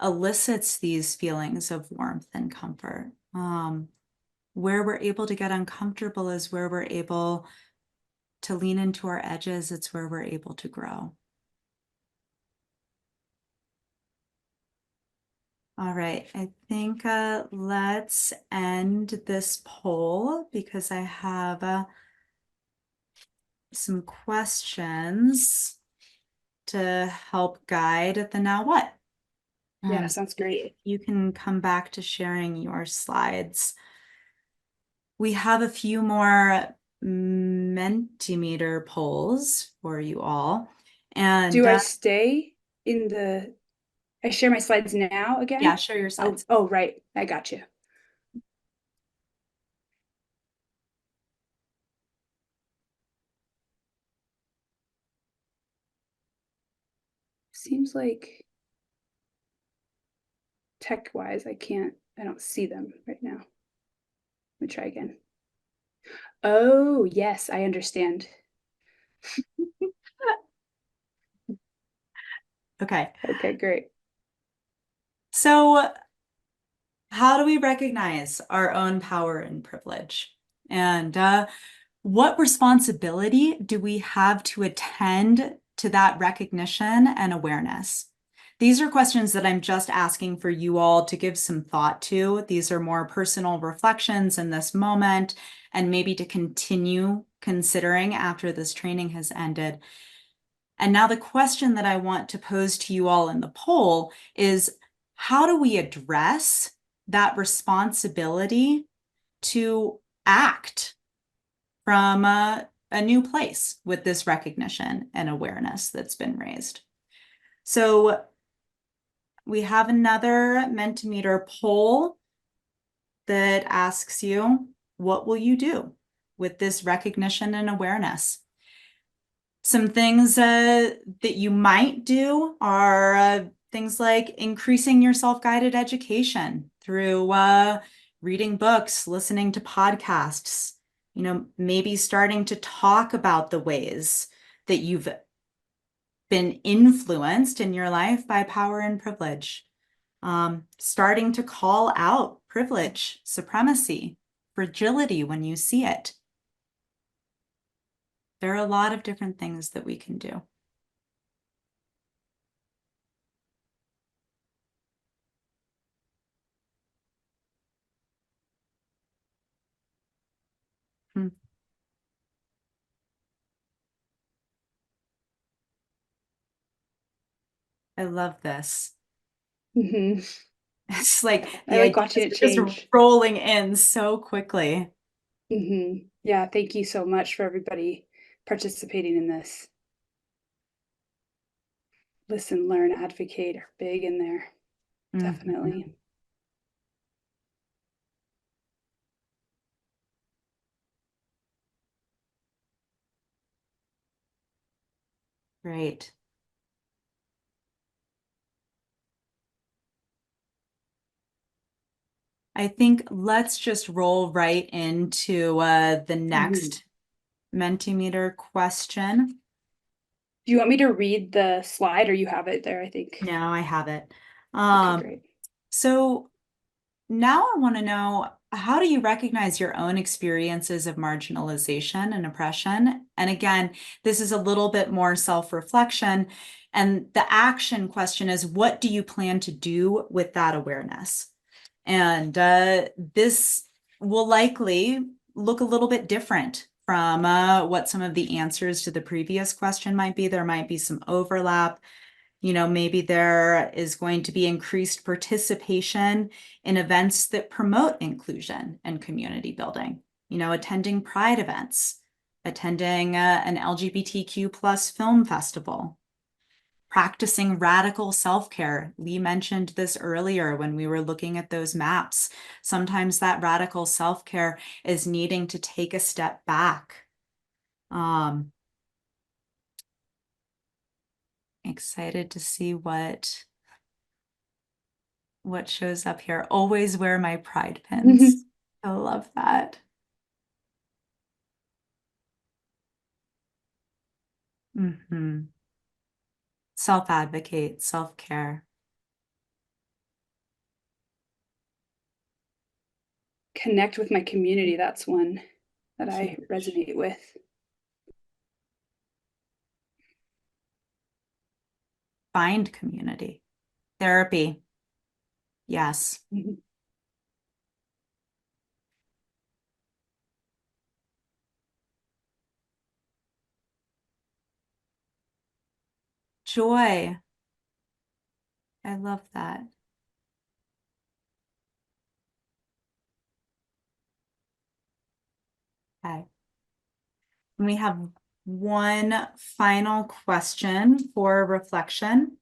elicits these feelings of warmth and comfort. Where we're able to get uncomfortable is where we're able to lean into our edges. It's where we're able to grow. All right, I think let's end this poll because I have some questions to help guide the now what. Yeah, sounds great. You can come back to sharing your slides. We have a few more Mentimeter polls for you all. And do I stay in the... I share my slides now again? Yeah, share your slides. Oh, right. I got you. Seems like tech-wise, I don't see them right now. Let me try again. Oh, yes, I understand. Okay. Okay, great. So how do we recognize our own power and privilege? And what responsibility do we have to attend to that recognition and awareness? These are questions that I'm just asking for you all to give some thought to. These are more personal reflections in this moment, and maybe to continue considering after this training has ended. And now the question that I want to pose to you all in the poll is, how do we address that responsibility to act from a new place with this recognition and awareness that's been raised? So we have another Mentimeter poll that asks you, what will you do with this recognition and awareness? Some things that you might do are things like increasing your self-guided education through reading books, listening to podcasts, maybe starting to talk about the ways that you've been influenced in your life by power and privilege. Starting to call out privilege, supremacy, fragility when you see it. There are a lot of different things that we can do. Hmm. I love this. Hmm. It's like I the like ideas watching it are just change. rolling in so quickly. Yeah, thank you so much for everybody participating in this. Listen, learn, advocate are big in there. Definitely. Great. I think let's just roll right into the next Mentimeter question. Do you want me to read the slide or you have it there, I think? No, I have it. Okay, great. So now I want to know, how do you recognize your own experiences of marginalization and oppression? And again, this is a little bit more self-reflection. And the action question is, what do you plan to do with that awareness? And this will likely look a little bit different from what some of the answers to the previous question might be. There might be some overlap. Maybe there is going to be increased participation in events that promote inclusion and community building, attending pride events, attending an LGBTQ plus film festival, practicing radical self-care. Lee mentioned this earlier when we were looking at those maps. Sometimes that radical self-care is needing to take a step back. Excited to see what shows up here. Always wear my pride pins. I love that. Self-advocate, self-care. Connect with my community. That's one that I Huge. resonate with. Find community. Therapy. Yes. Joy. I love that. Okay. And we have one final question for reflection.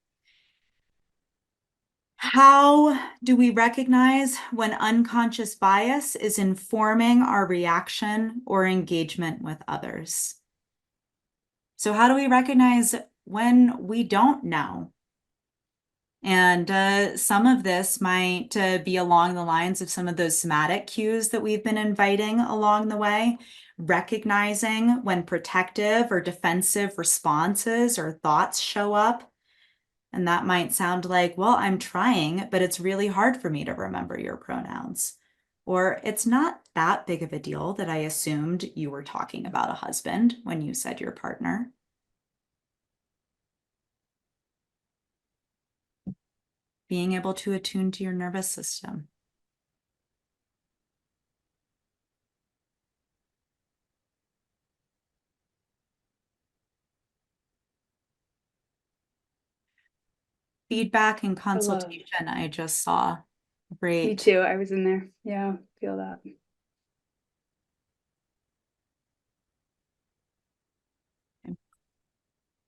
How do we recognize when unconscious bias is informing our reaction or engagement with others? So how do we recognize when we don't know? And some of this might be along the lines of some of those somatic cues that we've been inviting along the way, recognizing when protective or defensive responses or thoughts show up. And that might sound like, well, I'm trying, but it's really hard for me to remember your pronouns. Or it's not that big of a deal that I assumed you were talking about a husband when you said your partner. Being able to attune to your nervous system. Feedback and consultation, I just saw. Great. Me too. I was in there. Yeah, feel that.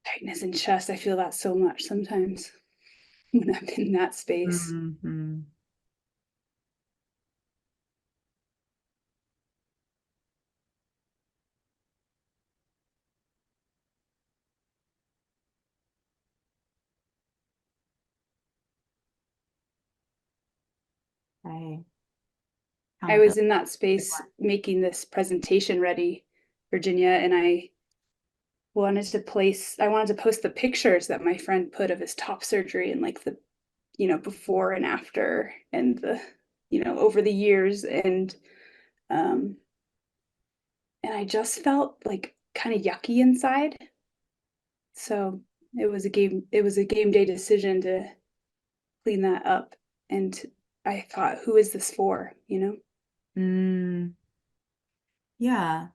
Tightness in chest. I feel that so much sometimes when I'm in that space. Okay. I was in that space making this presentation ready, Virginia, and I wanted to post the pictures that my friend put of his top surgery and like the, before and after and the, over the years. And I just felt like kind of yucky inside. So it was a game day decision to clean that up. And I thought, who is this for, Yeah.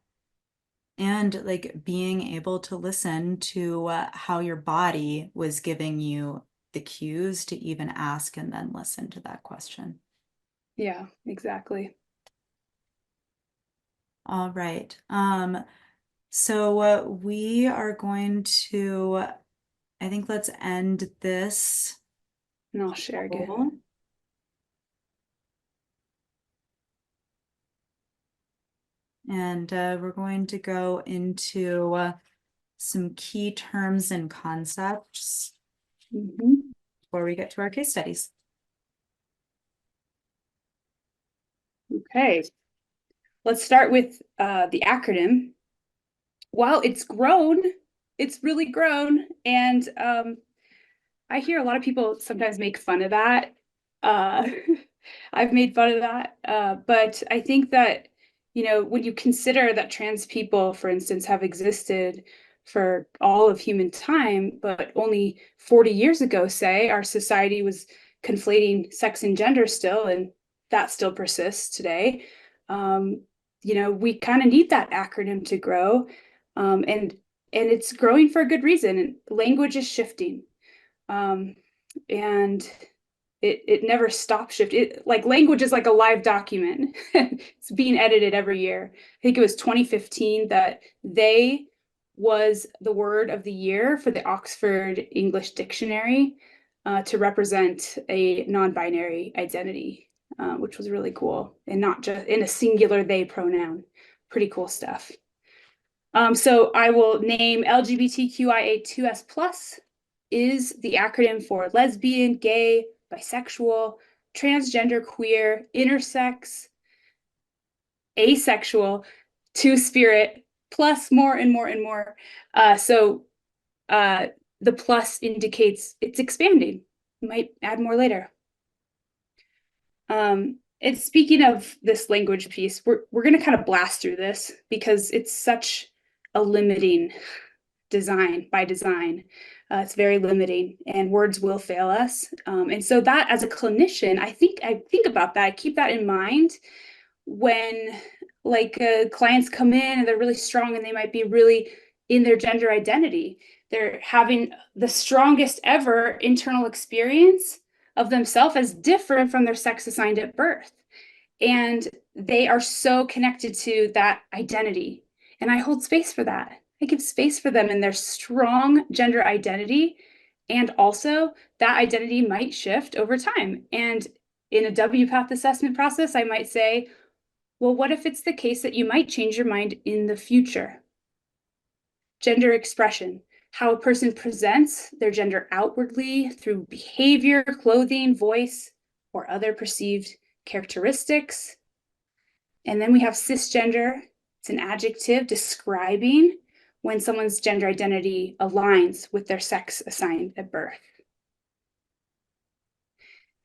And like being able to listen to how your body was giving you the cues to even ask and then listen to that question. Yeah, exactly. All right. So we are going to, I think let's end this. And I'll share again. Cool. And we're going to go into some key terms and concepts before we get to our case studies. Okay, let's start with the acronym. While it's grown, it's really grown. And I hear a lot of people sometimes make fun of that. I've made fun of that. But I think that, when you consider that trans people, for instance, have existed for all of human time, but only 40 years ago, say, our society was conflating sex and gender still, and that still persists today. We kind of need that acronym to grow. And it's growing for a good reason. Language is shifting. And it never stops shifting. Like language is like a live document. It's being edited every year. I think it was 2015 that they was the word of the year for the Oxford English Dictionary to represent a non-binary identity, which was really cool, and not just in a singular they pronoun. Pretty cool stuff. So I will name LGBTQIA2S plus is the acronym for lesbian, gay, bisexual, transgender, queer, intersex, asexual, two-spirit, plus more and more and more. So the plus indicates it's expanding. Might add more later. And speaking of this language piece, we're going to kind of blast through this because it's such a limiting design by design. It's very limiting and words will fail us. And so that as a clinician, I think about that. I keep that in mind when clients come in and they're really strong and they might be really in their gender identity. They're having the strongest ever internal experience of themselves as different from their sex assigned at birth. And they are so connected to that identity. And I hold space for that. I give space for them in their strong gender identity. And also that identity might shift over time. And in a WPATH assessment process, I might say, well, what if it's the case that you might change your mind in the future? Gender expression, how a person presents their gender outwardly through behavior, clothing, voice, or other perceived characteristics. And then we have cisgender. It's an adjective describing when someone's gender identity aligns with their sex assigned at birth.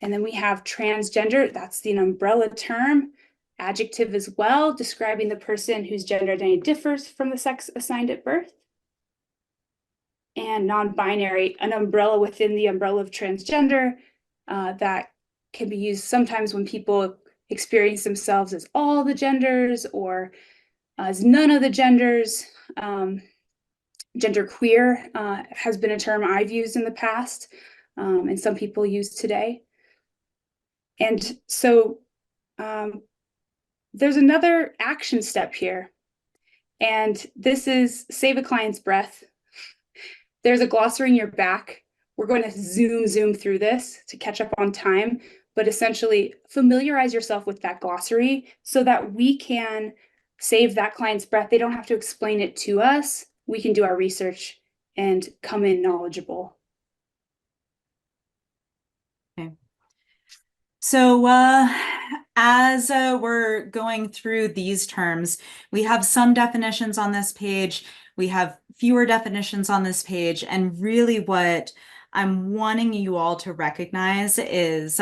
And then we have transgender. That's the umbrella term, adjective as well, describing the person whose gender identity differs from the sex assigned at birth. And non-binary, an umbrella within the umbrella of transgender that can be used sometimes when people experience themselves as all the genders or as none of the genders. Gender queer has been a term I've used in the past and some people use today. And so there's another action step here. And this is save a client's breath. There's a glossary in your back. We're going to zoom through this to catch up on time, but essentially familiarize yourself with that glossary so that we can save that client's breath. They don't have to explain it to us. We can do our research and come in knowledgeable. Okay. So as we're going through these terms, we have some definitions on this page. We have fewer definitions on this page, and really what I'm wanting you all to recognize is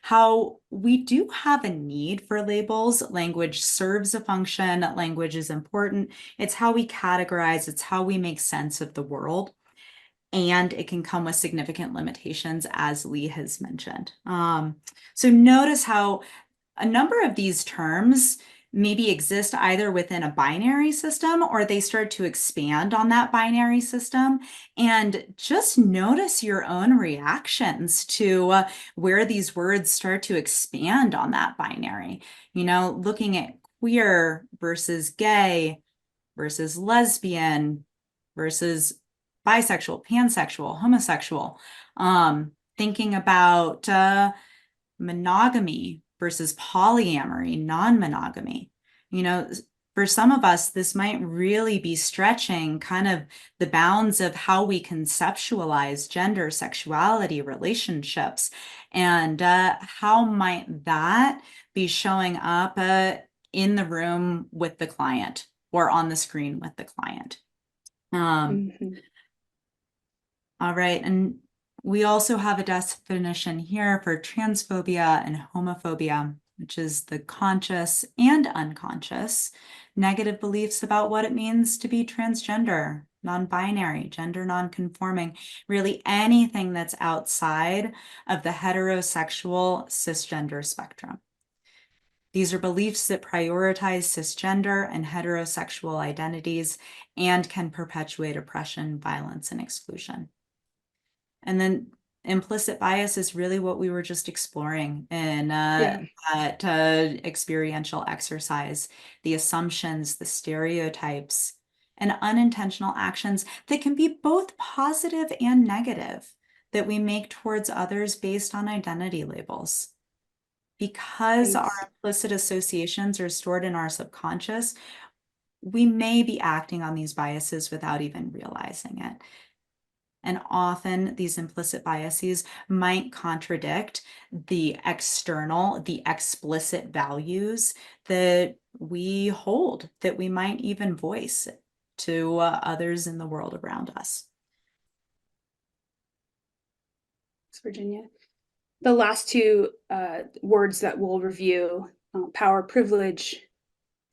how we do have a need for labels. Language serves a function. Language is important. It's how we categorize. It's how we make sense of the world. And it can come with significant limitations, as Lee has mentioned. So notice how a number of these terms maybe exist either within a binary system or they start to expand on that binary system. And just notice your own reactions to where these words start to expand on that binary. You know, looking at queer versus gay versus lesbian versus bisexual, pansexual, homosexual, thinking about monogamy versus polyamory, non-monogamy. You know, for some of us, this might really be stretching kind of the bounds of how we conceptualize gender, sexuality, relationships, and how might that be showing up in the room with the client or on the screen with the client. All right, and we also have a definition here for transphobia and homophobia, which is the conscious and unconscious negative beliefs about what it means to be transgender, non-binary, gender non-conforming, really anything that's outside of the heterosexual cisgender spectrum. These are beliefs that prioritize cisgender and heterosexual identities and can perpetuate oppression, violence, and exclusion. And then implicit bias is really what we were just exploring in that experiential exercise, the assumptions, the stereotypes, and unintentional actions that can be both positive and negative that we make towards others based on identity labels. Because our implicit associations are stored in our subconscious, we may be acting on these biases without even realizing it. And often these implicit biases might contradict the external, the explicit values that we hold, that we might even voice to others in the world around us. Thanks, Virginia. The last two words that we'll review, power privilege.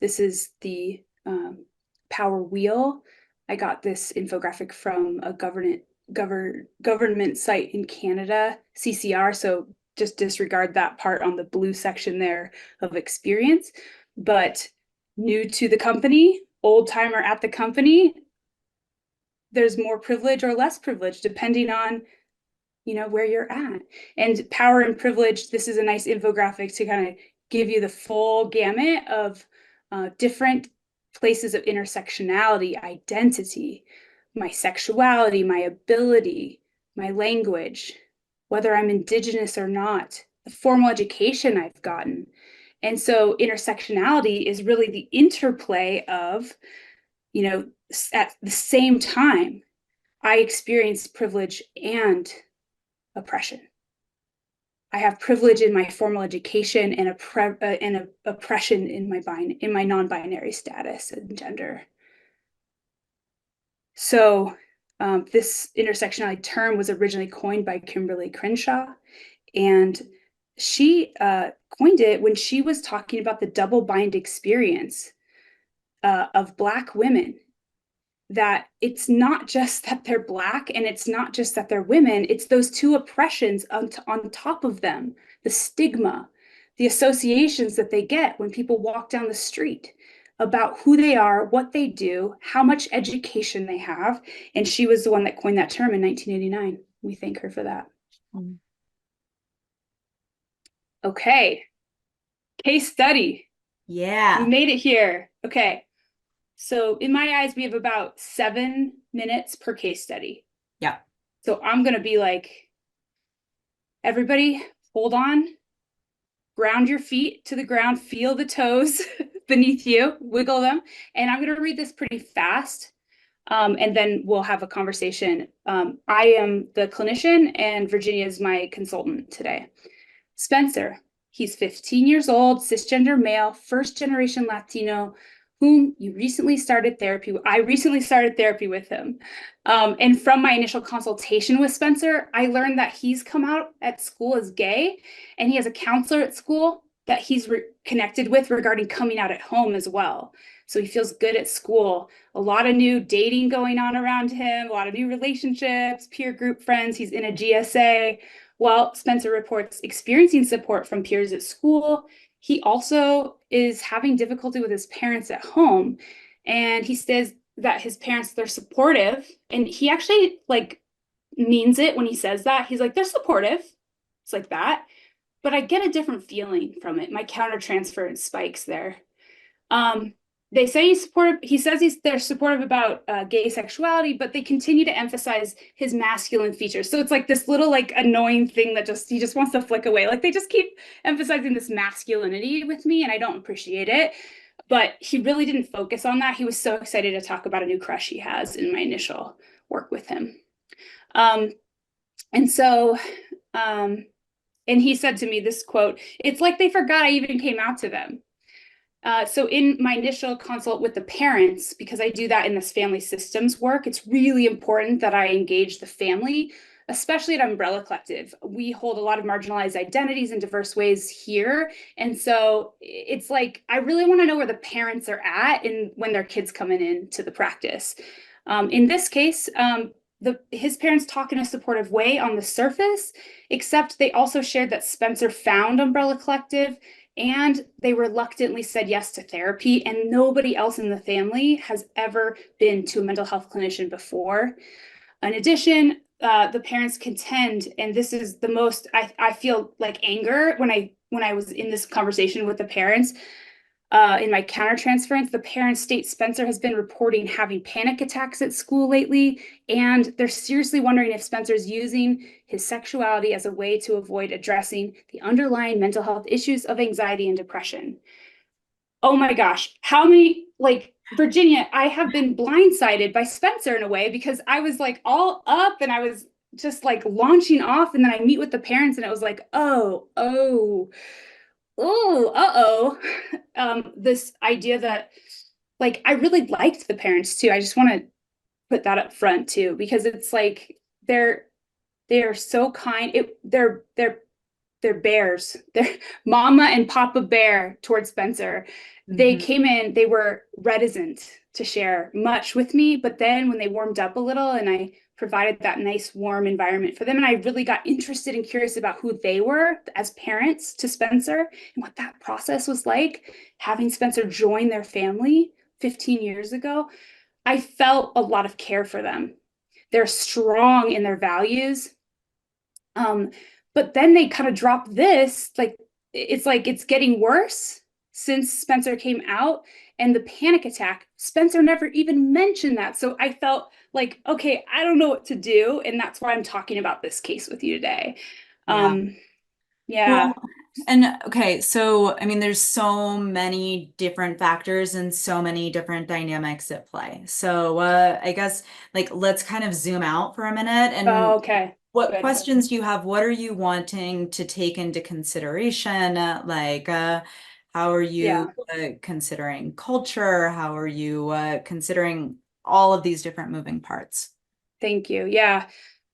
This is the power wheel. I got this infographic from a government site in Canada, CCR, so just disregard that part on the blue section there of experience. But new to the company, old timer at the company, there's more privilege or less privilege depending on where you're at. And power and privilege, this is a nice infographic to kind of give you the full gamut of different places of intersectionality, identity, my sexuality, my ability, my language, whether I'm Indigenous or not, the formal education I've gotten. And so intersectionality is really the interplay of, at the same time, I experience privilege and oppression. I have privilege in my formal education and oppression in my non-binary status and gender. So this intersectionality term was originally coined by Kimberly Crenshaw, and she coined it when she was talking about the double-bind experience of Black women, that it's not just that they're Black and it's not just that they're women, it's those two oppressions on top of them, the stigma, the associations that they get when people walk down the street about who they are, what they do, how much education they have. And she was the one that coined that term in 1989. We thank her for that. Okay, case study. Yeah. We made it here. Okay. So in my eyes, we have about 7 minutes per case study. Yeah. So I'm going to be like, everybody hold on, ground your feet to the ground, feel the toes beneath you, wiggle them. And I'm going to read this pretty fast. And then we'll have a conversation. I am the clinician and Virginia is my consultant today. Spencer, he's 15 years old, cisgender male, first generation Latino, whom you recently started therapy with. I recently started therapy with him. And from my initial consultation with Spencer, I learned that he's come out at school as gay, and he has a counselor at school that he's connected with regarding coming out at home as well. So he feels good at school. A lot of new dating going on around him, a lot of new relationships, peer group friends. He's in a GSA. While Spencer reports experiencing support from peers at school, he also is having difficulty with his parents at home. And he says that his parents, they're supportive. And he actually like means it when he says that. He's like, they're supportive. It's like that. But I get a different feeling from it. My countertransference spikes there. They say he's supportive. He says they're supportive about gay sexuality, but they continue to emphasize his masculine features. So it's like this little like annoying thing that he just wants to flick away. Like they just keep emphasizing this masculinity with me, and I don't appreciate it. But he really didn't focus on that. He was so excited to talk about a new crush he has in my initial work with him. And so, and he said to me this quote, "It's like they forgot I even came out to them." So in my initial consult with the parents, because I do that in this family systems work, it's really important that I engage the family, especially at Umbrella Collective. We hold a lot of marginalized identities in diverse ways here. And so it's like, I really want to know where the parents are at when their kids coming into the practice. In this case, his parents talk in a supportive way on the surface, except they also shared that Spencer found Umbrella Collective and they reluctantly said yes to therapy, and nobody else in the family has ever been to a mental health clinician before. In addition, the parents contend, and this is the most, I feel like anger when I was in this conversation with the parents, in my countertransference, the parents state Spencer has been reporting having panic attacks at school lately, and they're seriously wondering if Spencer's using his sexuality as a way to avoid addressing the underlying mental health issues of anxiety and depression. Oh my gosh, how many, like, Virginia, I have been blindsided by Spencer in a way, because I was like all up and I was just like launching off, and then I meet with the parents and it was like, this idea that like I really liked the parents too. I just want to put that up front too, because it's like they're so kind. They're bears. They're mama and papa bear towards Spencer. They came in, they were reticent to share much with me, but then when they warmed up a little and I provided that nice warm environment for them, and I really got interested and curious about who they were as parents to Spencer and what that process was like, having Spencer join their family 15 years ago, I felt a lot of care for them. They're strong in their values. But then they kind of drop this, like it's getting worse since Spencer came out, and the panic attack, Spencer never even mentioned that. So I felt like, okay, I don't know what to do. And that's why I'm talking about this case with you today. Yeah. Well, and okay, so I mean, there's so many different factors and so many different dynamics at play. So I guess like let's kind of zoom out for a minute and Okay. what Good. questions do you have? What are you wanting to take into consideration? How are you considering culture? How are you considering all of these different moving parts? Thank you. Yeah.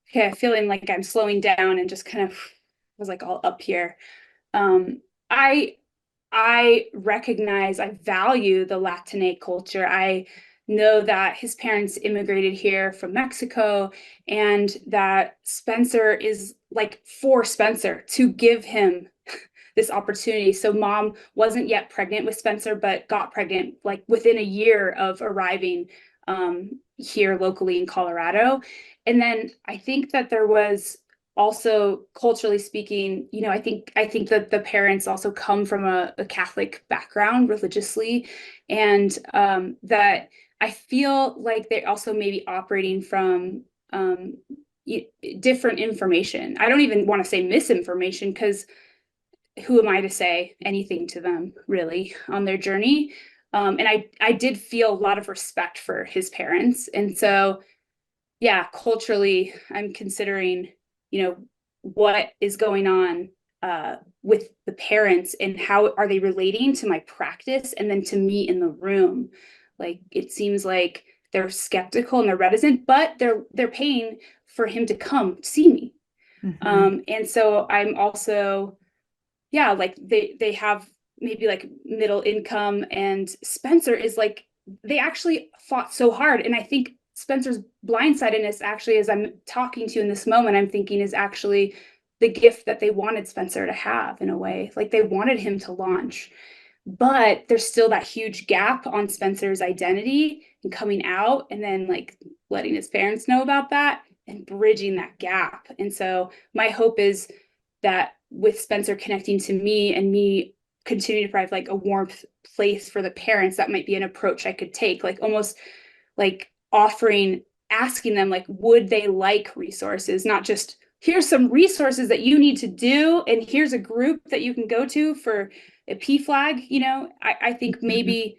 Okay. Feeling like I'm slowing down and just kind of was like all up here. I recognize, I value the Latinx culture. I know that his parents immigrated here from Mexico, and that Spencer is like for Spencer to give him this opportunity. So mom wasn't yet pregnant with Spencer, but got pregnant like within a year of arriving here locally in Colorado. And then I think that there was also culturally speaking, I think that the parents also come from a Catholic background religiously, and that I feel like they're also maybe operating from different information. I don't even want to say misinformation, because who am I to say anything to them really on their journey? And I did feel a lot of respect for his parents. And so, yeah, culturally, I'm considering, what is going on with the parents, and how are they relating to my practice and then to me in the room. Like, it seems like they're skeptical and they're reticent, but they're paying for him to come see me. And so I'm also, yeah, like they have maybe like middle income, and Spencer is like, they actually fought so hard. And I think Spencer's blindsidedness, actually, as I'm talking to you in this moment, I'm thinking is actually the gift that they wanted Spencer to have, in a way. Like, they wanted him to launch, but there's still that huge gap on Spencer's identity and coming out, and then like letting his parents know about that and bridging that gap. And so my hope is that with Spencer connecting to me and me continuing to provide like a warmth place for the parents, that might be an approach I could take, like almost like asking them, like, would they like resources, not just here's some resources that you need to do, and here's a group that you can go to for a PFLAG. I think maybe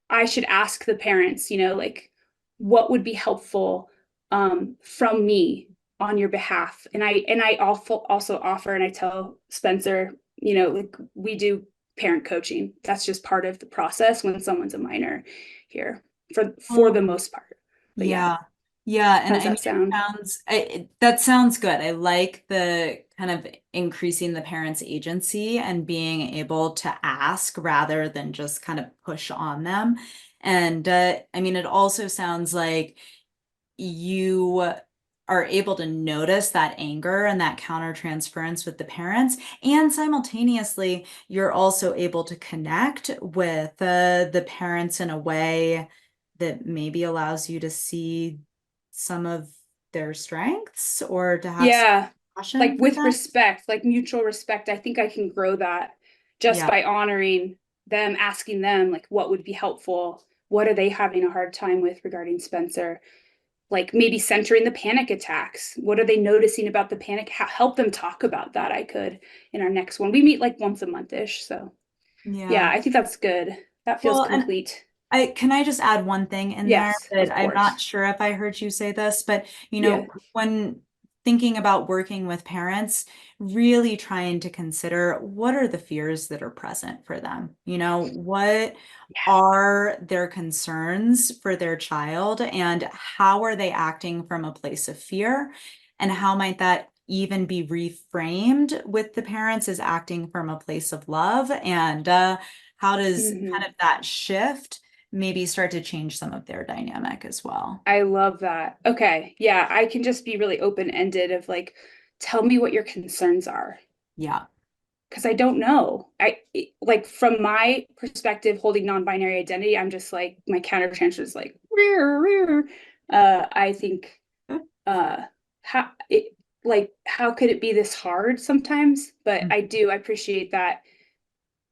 I should ask the parents, like, what would be helpful from me on your behalf. And I also offer, and I tell Spencer, like, we do parent coaching. That's just part of the process when someone's a minor here, for the most part. But Yeah. Yeah. how And does I mean, that sound? that sounds good. I like the kind of increasing the parents' agency and being able to ask rather than just kind of push on them. And I mean, it also sounds like you are able to notice that anger and that countertransference with the parents, and simultaneously you're also able to connect with the parents in a way that maybe allows you to see some of their strengths or to have some Yeah, like passion for with them. respect, like mutual respect. I think I can grow that just Yeah. by honoring them, asking them, like, what would be helpful? What are they having a hard time with regarding Spencer? Like, maybe centering the panic attacks. What are they noticing about the panic? Help them talk about that. I could in our next one. We meet like once a month-ish. So yeah, Yeah. I think that's good. That feels Well, and complete. can I just add one thing in there Yes, that of I'm not course. sure if I heard you say this, but Yeah. when thinking about working with parents, really trying to consider what are the fears that are present for them? What are their concerns for their child, and how are they acting from a place of fear? And how might that even be reframed with the parents as acting from a place of love? And how does Hmm. kind of that shift maybe start to change some of their dynamic as well? I love that. Okay. Yeah, I can just be really open-ended of like, tell me what your concerns are. Yeah. Because I don't know. Like, from my perspective, holding non-binary identity, I'm just like, my counter transfer is like, rear, rear. I think uh how it like, how could it be this hard sometimes? But I do appreciate that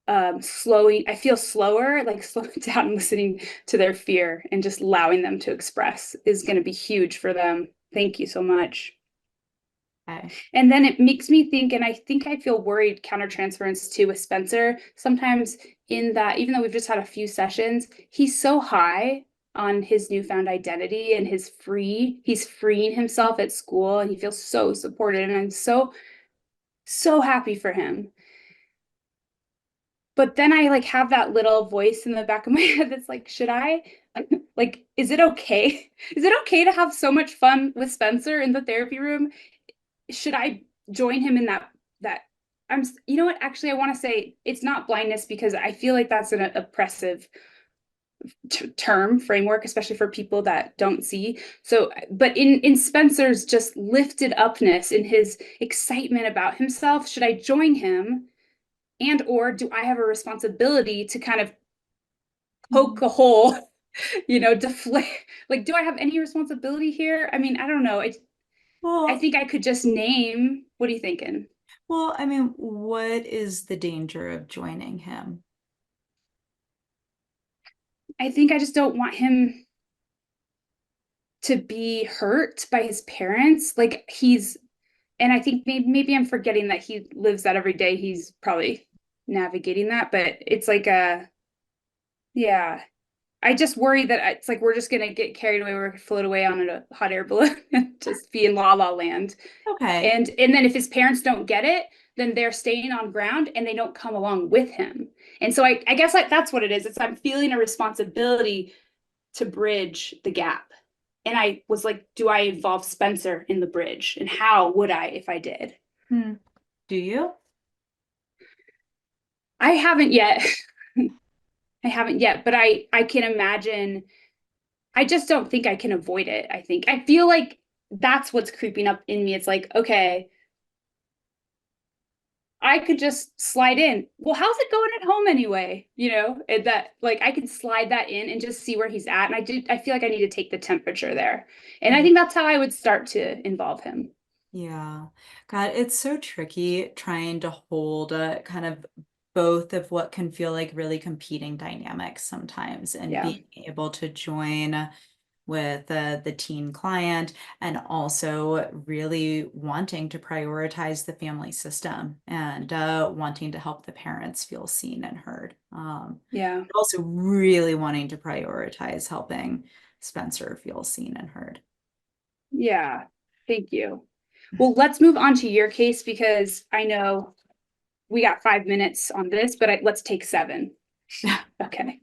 I feel slower, like slowing down and listening to their fear and just allowing them to express is going to be huge for them. Thank you so much. Okay. And then it makes me think, and I think I feel worried countertransference too with Spencer sometimes, in that even though we've just had a few sessions, he's so high on his newfound identity and he's freeing himself at school, and he feels so supported, and I'm so happy for him. But then I like have that little voice in the back of my head that's like, should I, like, is it okay? Is it okay to have so much fun with Spencer in the therapy room? Should I join him in that you know what, actually, I want to say it's not blindness, because I feel like that's an oppressive term framework, especially for people that don't see. So, but in Spencer's just lifted upness, in his excitement about himself, should I join him? And or do I have a responsibility to kind of poke a hole, deflate? Like, do I have any responsibility here? I mean, I don't know. I Well, think I could just name. What are you thinking? I mean, what is the danger of joining him? I think I just don't want him to be hurt by his parents. Like, and I think maybe I'm forgetting that he lives that every day. He's probably navigating that, but it's like yeah. I just worry that it's like we're just gonna get carried away, we're gonna float away on a hot air balloon and just be in la la land. Okay. And then if his parents don't get it, then they're staying on ground and they don't come along with him. And so I guess like that's what it is. It's I'm feeling a responsibility to bridge the gap. And I was like, do I involve Spencer in the bridge? And how would I if I did? Do you? I haven't yet. I haven't yet, but I can imagine. I just don't think I can avoid it. I think I feel like that's what's creeping up in me. It's like, okay, I could just slide in. Well, how's it going at home anyway? You know, and that like I can slide that in and just see where he's at. And I feel like I need to take the temperature there. And I think that's how I would start to involve him. Yeah. God, it's so tricky trying to hold kind of both of what can feel like really competing dynamics sometimes, and Yeah. being able to join with the teen client, and also really wanting to prioritize the family system, and wanting to help the parents feel seen and heard. Yeah. Also really wanting to prioritize helping Spencer feel seen and heard. Yeah. Thank you. Well, let's move on to your case because I know we got 5 minutes on this, but let's take 7. Okay.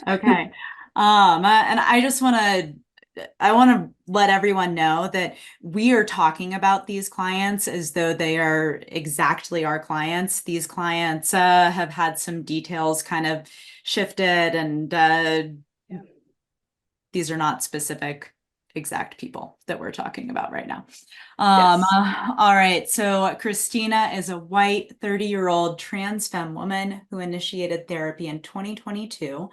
Okay. And I want to let everyone know that we are talking about these clients as though they are exactly our clients. These clients have had some details kind of shifted, and Yeah. these are not specific exact people that we're talking about right now. Yes. All right. So Christina is a white 30-year-old trans femme woman who initiated therapy in 2022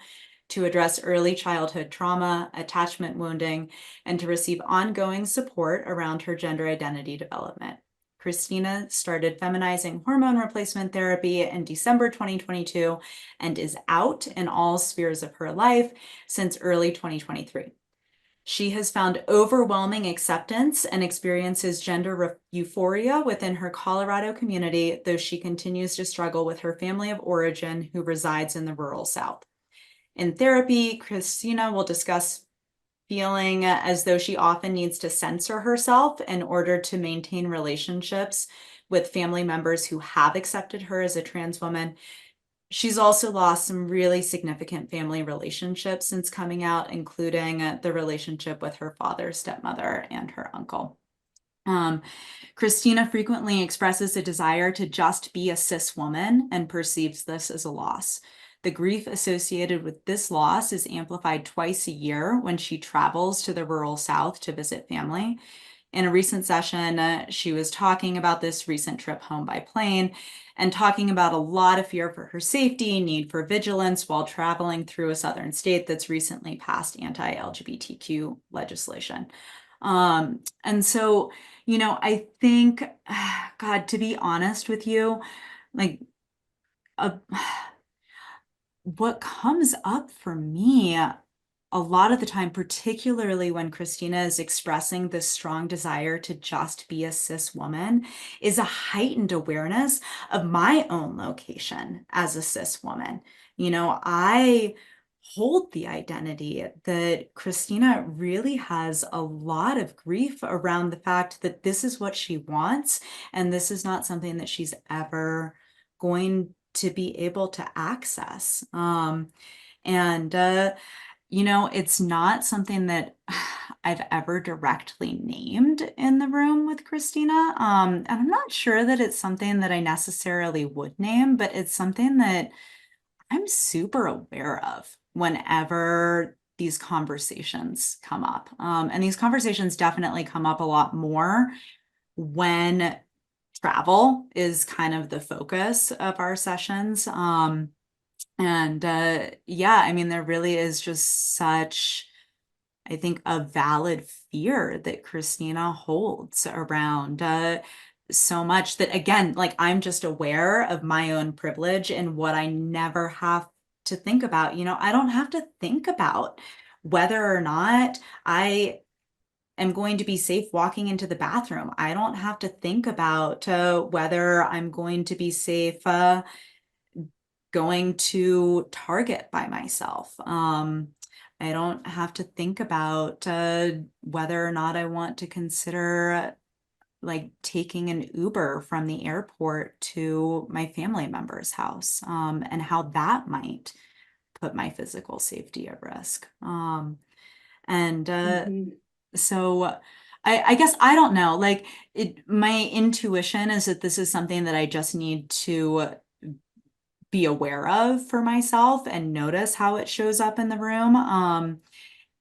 to address early childhood trauma, attachment wounding, and to receive ongoing support around her gender identity development. Christina started feminizing hormone replacement therapy in December 2022 and is out in all spheres of her life since early 2023. She has found overwhelming acceptance and experiences gender euphoria within her Colorado community, though she continues to struggle with her family of origin who resides in the rural South. In therapy, Christina will discuss feeling as though she often needs to censor herself in order to maintain relationships with family members who have accepted her as a trans woman. She's also lost some really significant family relationships since coming out, including the relationship with her father, stepmother, and her uncle. Christina frequently expresses a desire to just be a cis woman and perceives this as a loss. The grief associated with this loss is amplified twice a year when she travels to the rural South to visit family. In a recent session, she was talking about this recent trip home by plane and talking about a lot of fear for her safety, need for vigilance while traveling through a southern state that's recently passed anti-LGBTQ legislation. And so, I think, God, to be honest with you, like, uh, what comes up for me a lot of the time, particularly when Christina is expressing this strong desire to just be a cis woman, is a heightened awareness of my own location as a cis woman. I hold the identity that Christina really has a lot of grief around the fact that this is what she wants, and this is not something that she's ever going to be able to access. And it's not something that I've ever directly named in the room with Christina. And I'm not sure that it's something that I necessarily would name, but it's something that I'm super aware of whenever these conversations come up. And these conversations definitely come up a lot more when travel is kind of the focus of our sessions. And yeah, I mean, there really is just such, I think, a valid fear that Christina holds around so much that, again, like I'm just aware of my own privilege and what I never have to think about. I don't have to think about whether or not I am going to be safe walking into the bathroom. I don't have to think about whether I'm going to be safe going to Target by myself. I don't have to think about whether or not I want to consider like taking an Uber from the airport to my family member's house, and how that might put my physical safety at risk. And Mhm. so I guess I don't know, like my intuition is that this is something that I just need to be aware of for myself and notice how it shows up in the room.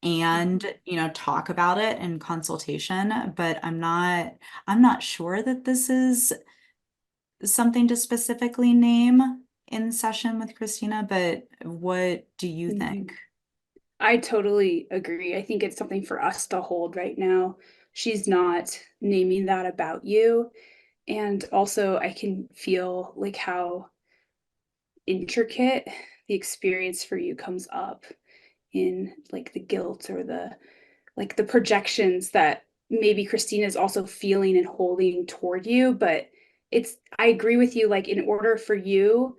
And talk about it in consultation, but I'm not sure that this is something to specifically name in session with Christina, but what do you think? Mhm. I totally agree. I think it's something for us to hold right now. She's not naming that about you. And also, I can feel like how intricate the experience for you comes up in like the guilt or the projections that maybe Christina is also feeling and holding toward you. But I agree with you, like, in order for you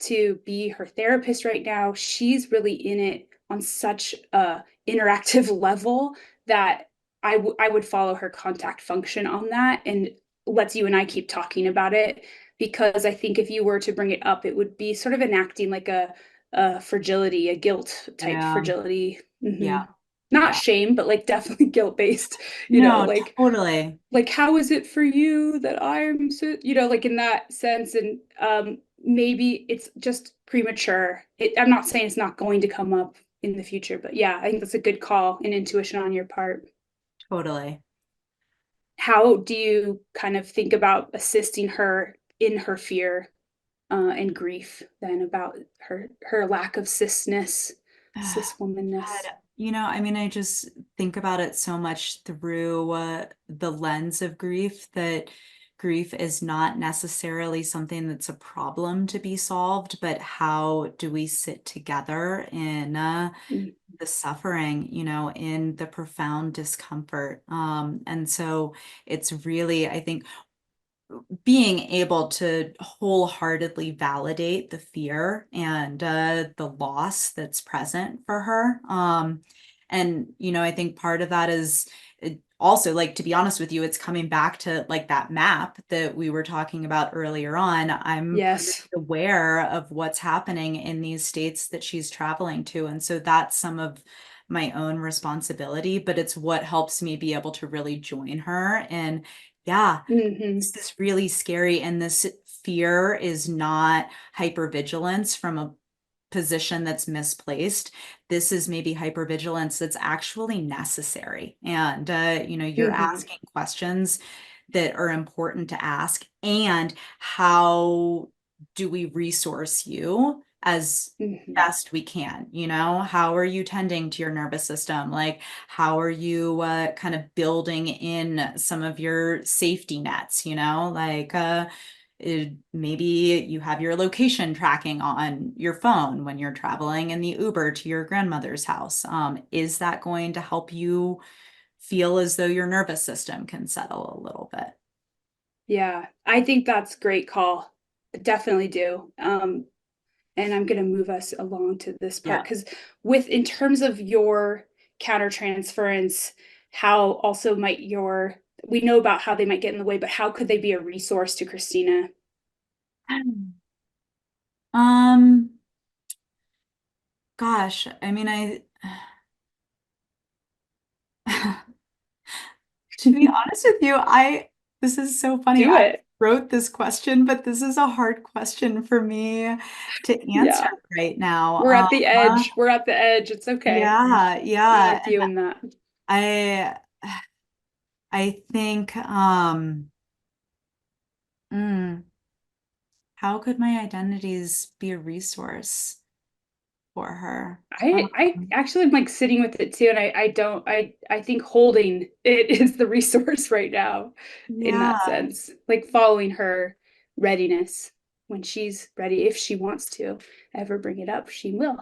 to be her therapist right now, she's really in it on such a interactive level that I would follow her contact function on that, and lets you and I keep talking about it, because I think if you were to bring it up, it would be sort of enacting like a fragility, a guilt type Yeah, fragility. yeah, Not yeah. shame, but like definitely guilt based, No, totally. like how is it for you that I'm so, like in that sense. And maybe it's just premature. I'm not saying it's not going to come up in the future, but yeah, I think that's a good call and intuition on your part. Totally. How do you kind of think about assisting her in her fear and grief then about her lack of cis womanness? God, I mean, I just think about it so much through the lens of grief, that grief is not necessarily something that's a problem to be solved, but how do we sit together in Mm, the suffering, in the profound discomfort. And so it's really, I think, being able to wholeheartedly validate the fear and the loss that's present for her. And I think part of that is also, like, to be honest with you, it's coming back to like that map that we were talking about earlier on. I'm pretty yes. aware of what's happening in these states that she's traveling to. And so that's some of my own responsibility, but it's what helps me be able to really join her. And yeah, Hmm. this is really scary. And this fear is not hypervigilance from a position that's misplaced. This is maybe hypervigilance that's actually necessary. And, you're Hmm. asking questions that are important to ask. And how do we resource you as Hmm. best we can? How are you tending to your nervous system? Like, how are you kind of building in some of your safety nets? Like, maybe you have your location tracking on your phone when you're traveling in the Uber to your grandmother's house. Is that going to help you feel as though your nervous system can settle a little bit? Yeah, I think that's great call. Definitely do. And I'm going to move us along to this part Yeah. because in terms of your countertransference, how also might we know about how they might get in the way, but how could they be a resource to Christina? Um, gosh, I mean, to be honest with you, this is so funny. Do I it. wrote this question, but this is a hard question for me to answer Yeah. right now. We're at the edge. We're at the edge. It's okay. Yeah, I'm yeah. with you in that. I I think mm, how could my identities be a resource for her? I actually am like sitting with it too, and I don't I think holding it is the resource right now in that Yeah, sense. Like following her readiness when she's ready, if she wants to ever bring it up, she will.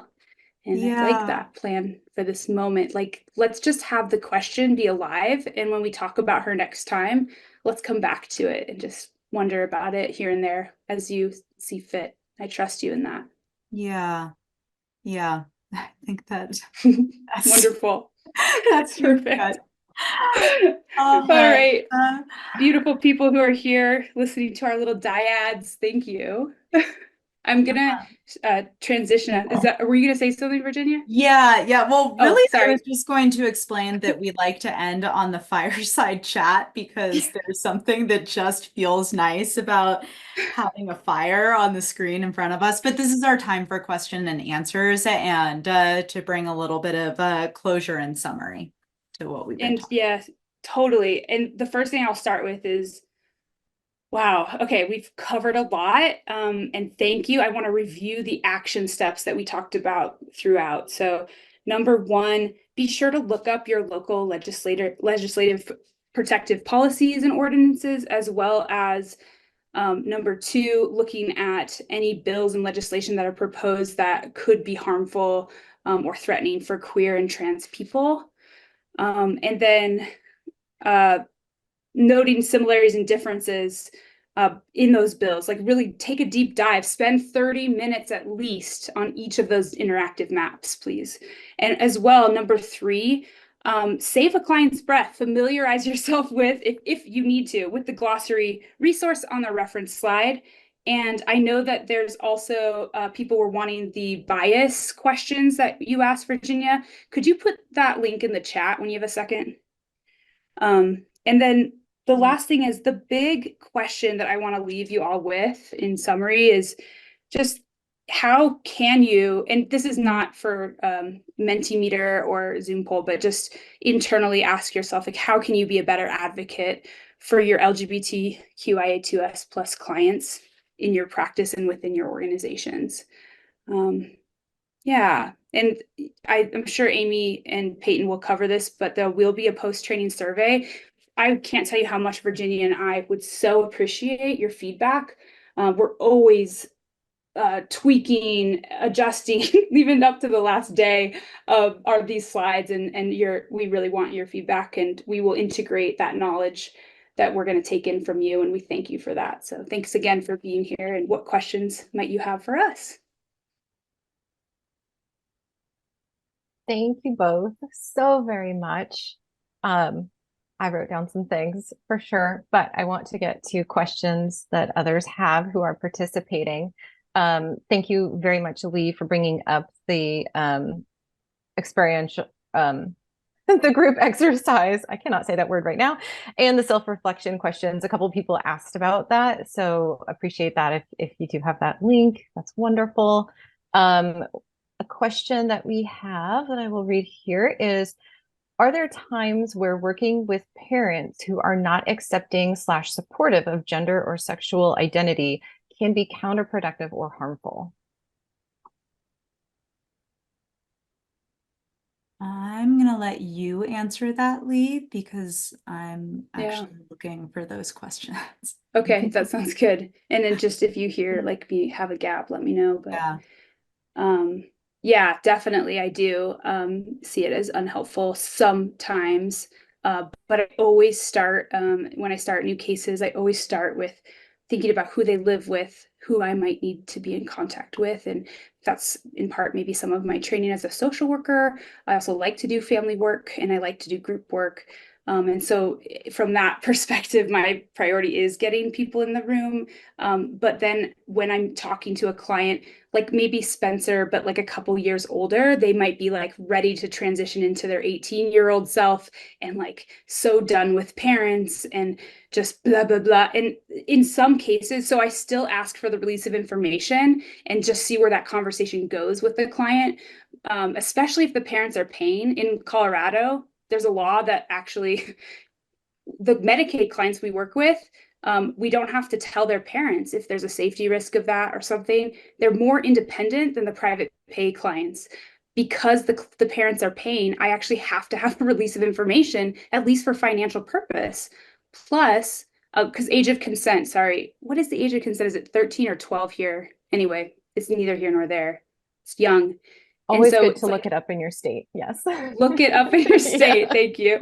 And I like yeah, that plan for this moment. Like, let's just have the question be alive. And when we talk about her next time, let's come back to it and just wonder about it here and there as you see fit. I trust you in that. yeah, yeah. I think that's Wonderful. that's Perfect. all All right. right. Beautiful people who are here listening to our little dyads. Thank you. I'm gonna transition. Were you gonna say something, Virginia? Yeah. Well, Oh, really, I sorry. was just going to explain that we like to end on the fireside chat because there's something that just feels nice about having a fire on the screen in front of us. But this is our time for question and answers and to bring a little bit of closure and summary to what we've been And talking. yeah, totally. And the first thing I'll start with is, wow, okay, we've covered a lot. And thank you. I want to review the action steps that we talked about throughout. So, number one, be sure to look up your local legislative protective policies and ordinances, as well as number two, looking at any bills and legislation that are proposed that could be harmful or threatening for queer and trans people. And then noting similarities and differences in those bills, like really take a deep dive, spend 30 minutes at least on each of those interactive maps, please. And as well, number three, save a client's breath, familiarize yourself with, if you need to, with the glossary resource on the reference slide. And I know that there's also people were wanting the bias questions that you asked, Virginia. Could you put that link in the chat when you have a second? And then the last thing is the big question that I want to leave you all with in summary is just how can you, and this is not for Mentimeter or Zoom poll, but just internally ask yourself, like, how can you be a better advocate for your LGBTQIA2S plus clients in your practice and within your organizations? Yeah, and I'm sure Amy and Peyton will cover this, but there will be a post-training survey. I can't tell you how much Virginia and I would so appreciate your feedback. We're always tweaking, adjusting, even up to the last day of these slides, and we really want your feedback, and we will integrate that knowledge that we're going to take in from you, and we thank you for that. So thanks again for being here, and what questions might you have for us? Thank you both so very much. I wrote down some things for sure, but I want to get to questions that others have who are participating. Thank you very much, Lee, for bringing up the experiential, the group exercise. I cannot say that word right now, and the self-reflection questions. A couple of people asked about that, so appreciate that. If you do have that link, that's wonderful. A question that we have that I will read here is, are there times where working with parents who are not accepting / supportive of gender or sexual identity can be counterproductive or harmful? I'm going to let you answer that, Lee, because I'm actually looking for those questions. Okay, that sounds good. And then just if you hear like me have a gap, let me know. But yeah, definitely I do see it as unhelpful sometimes. But I always start when I start new cases, I always start with thinking about who they live with, who I might need to be in contact with. And that's in part maybe some of my training as a social worker. I also like to do family work and I like to do group work. And so from that perspective, my priority is getting people in the room. But then when I'm talking to a client, like maybe Spencer, but like a couple years older, they might be like ready to transition into their 18-year-old self and like so done with parents and just blah, blah, blah. And in some cases, so I still ask for the release of information and just see where that conversation goes with the client, especially if the parents are paying. In Colorado, there's a law that actually the Medicaid clients we work with, we don't have to tell their parents if there's a safety risk of that or something. They're more independent than the private pay clients. Because the parents are paying, I actually have to have a release of information, at least for financial purpose. Plus, because age of consent, sorry, what is the age of consent? Is it 13 or 12 here? Anyway, it's neither here nor there. It's young. Always so good to look it up in your state. Yes. Look it up in your state. Yeah. Thank you.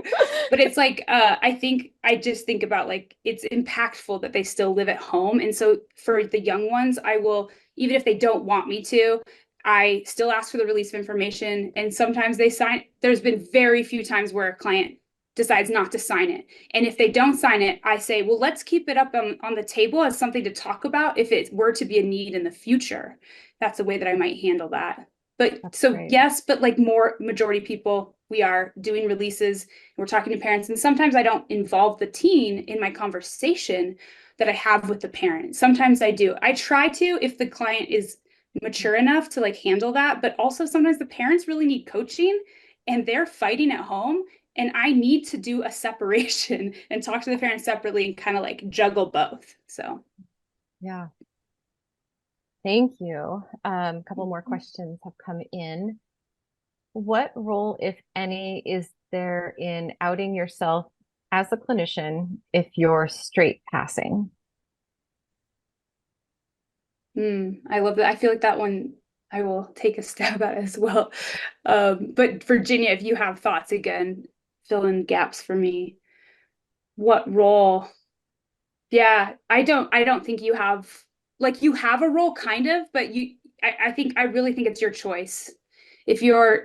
But it's like, I just think about like, it's impactful that they still live at home. And so for the young ones, I will, even if they don't want me to, I still ask for the release of information, and sometimes they sign. There's been very few times where a client decides not to sign it. And if they don't sign it, I say, well, let's keep it up on the table as something to talk about if it were to be a need in the future. That's the way that I might handle that. But That's so great. yes, but like more majority people, we are doing releases, we're talking to parents, and sometimes I don't involve the teen in my conversation that I have with the parent. Sometimes I do. I try to if the client is mature enough to like handle that, but also sometimes the parents really need coaching and they're fighting at home, and I need to do a separation and talk to the parents separately and kind of like juggle both. So Yeah. Thank you. A couple more questions have come in. What role, if any, is there in outing yourself as a clinician if you're straight passing? I love that. I feel like that one I will take a stab at as well. But Virginia, if you have thoughts, again, fill in gaps for me. What role? Yeah, I don't think you have, like, you have a role kind of, but I really think it's your choice. If you're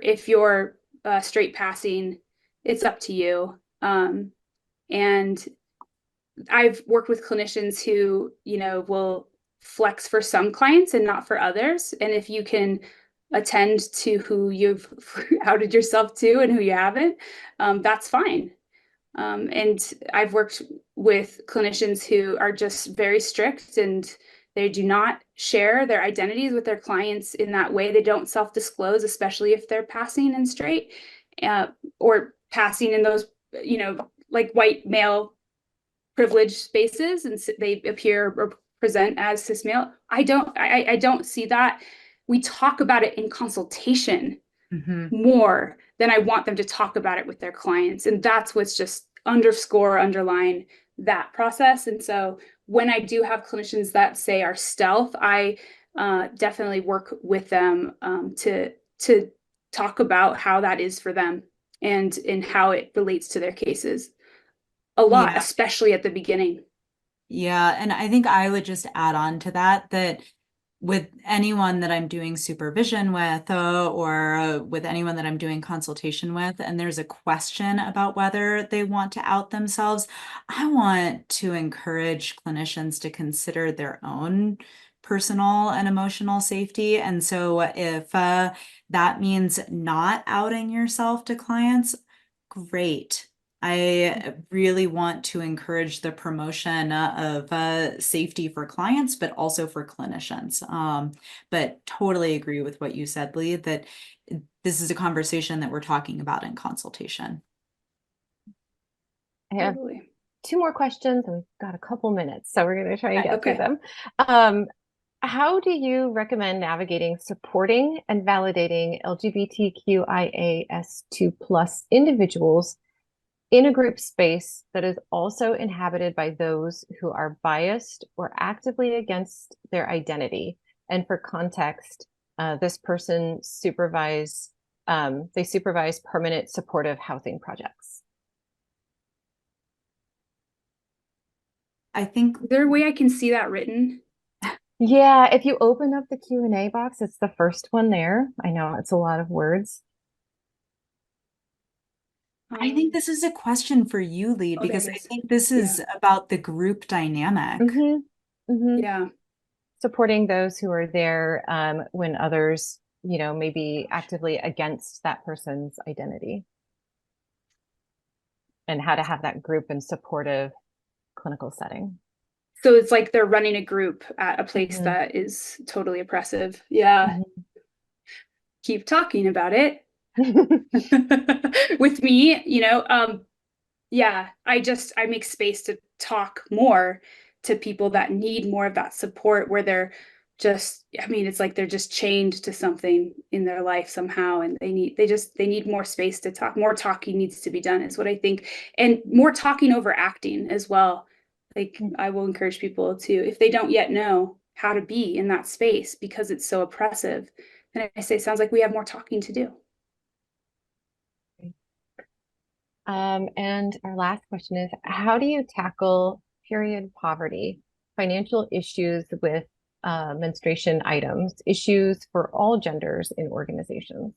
straight passing, it's up to you. And I've worked with clinicians who, will flex for some clients and not for others. And if you can attend to who you've outed yourself to and who you haven't, that's fine. And I've worked with clinicians who are just very strict and they do not share their identities with their clients in that way. They don't self-disclose, especially if they're passing and straight, or passing in those, like white male privileged spaces, and they appear or present as cis male. I don't see that. We talk about it in consultation more than I want them to talk about it with their clients. And that's what's just underline that process. And so when I do have clinicians that say are stealth, I definitely work with them to talk about how that is for them and how it relates to their cases a lot, Yeah. especially at the beginning. Yeah, and I think I would just add on to that that with anyone that I'm doing supervision with, or with anyone that I'm doing consultation with, and there's a question about whether they want to out themselves, I want to encourage clinicians to consider their own personal and emotional safety. And so if that means not outing yourself to clients, great. I really want to encourage the promotion of safety for clients, but also for clinicians. But totally agree with what you said, Lee, that this is a conversation that we're talking about in consultation. I have Totally. two more questions and we've got a couple minutes, so we're going to try and get through Okay. them. How do you recommend navigating supporting and validating LGBTQIA2S plus individuals in a group space that is also inhabited by those who are biased or actively against their identity? And for context, this person they supervise permanent supportive housing projects. I think Is there a way I can see that written? Yeah, if you open up the Q&A box, it's the first one there. I know it's a lot of words. this is a question for you, Lee, Oh, there because it I is. think this is about the group dynamic. Yeah. Supporting those who are there when others, may be actively against that person's identity, and how to have that group and supportive clinical setting. So it's like they're running a group at a place that is totally oppressive. Yeah. Keep talking about it. With me, yeah, I make space to talk more to people that need more of that support, where they're just, it's like they're just chained to something in their life somehow, and they need more space to talk. More talking needs to be done, is what I think. And more talking over acting as well. Like, I will encourage people to, if they don't yet know how to be in that space because it's so oppressive, then I say, sounds like we have more talking to do. And our last question is, how do you tackle period poverty, financial issues with menstruation items, issues for all genders in organizations.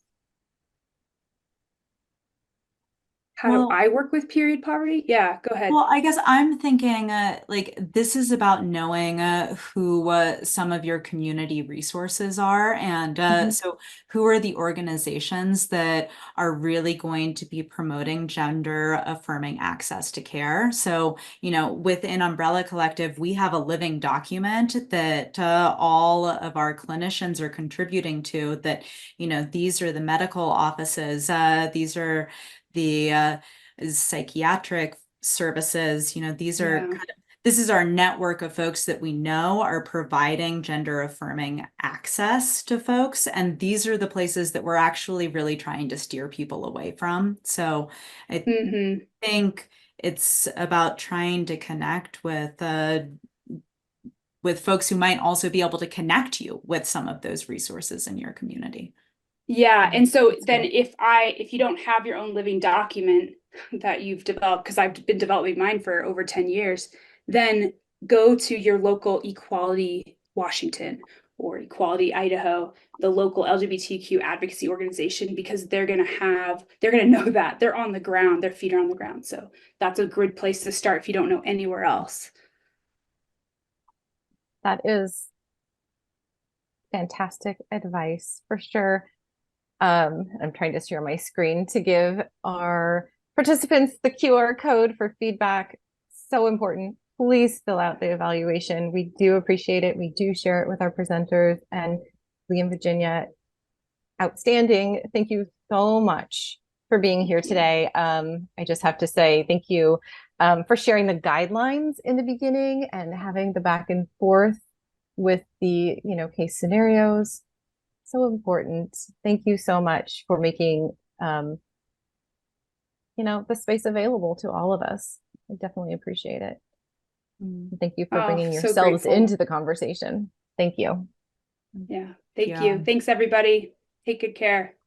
How do I work with period poverty? Yeah, go ahead. Well, I guess I'm thinking like this is about knowing who some of your community resources are. And so who are the organizations that are really going to be promoting gender affirming access to care? So, you know, within Umbrella Collective, we have a living document that all of our clinicians are contributing to that, you know, these are the medical offices, these are the psychiatric services, you know, these are kind of, this is our network of folks that we know are providing gender affirming access to folks. And these are the places that we're actually really trying to steer people away from. So I think it's about trying to connect with folks who might also be able to connect you with some of those resources in your community. Yeah, and so then if you don't have your own living document that you've developed, because I've been developing mine for over 10 years, then go to your local Equality Washington or Equality Idaho, the local LGBTQ advocacy organization, because they're gonna know that they're on the ground, their feet are on the ground. So that's a good place to start if you don't know anywhere else. That is fantastic advice for sure. I'm trying to share my screen to give our participants the QR code for feedback. So important. Please fill out the evaluation. We do appreciate it. We do share it with our presenters. And Lee and Virginia, outstanding. Thank you so much for being here today. I just have to say thank you for sharing the guidelines in the beginning and having the back and forth with the, you know, case scenarios. So important. Thank you so much for making, you know, the space available to all of us. I definitely appreciate it. Thank you for bringing yourselves into the conversation. Thank you. Yeah, thank you. Thanks, everybody. Take good care.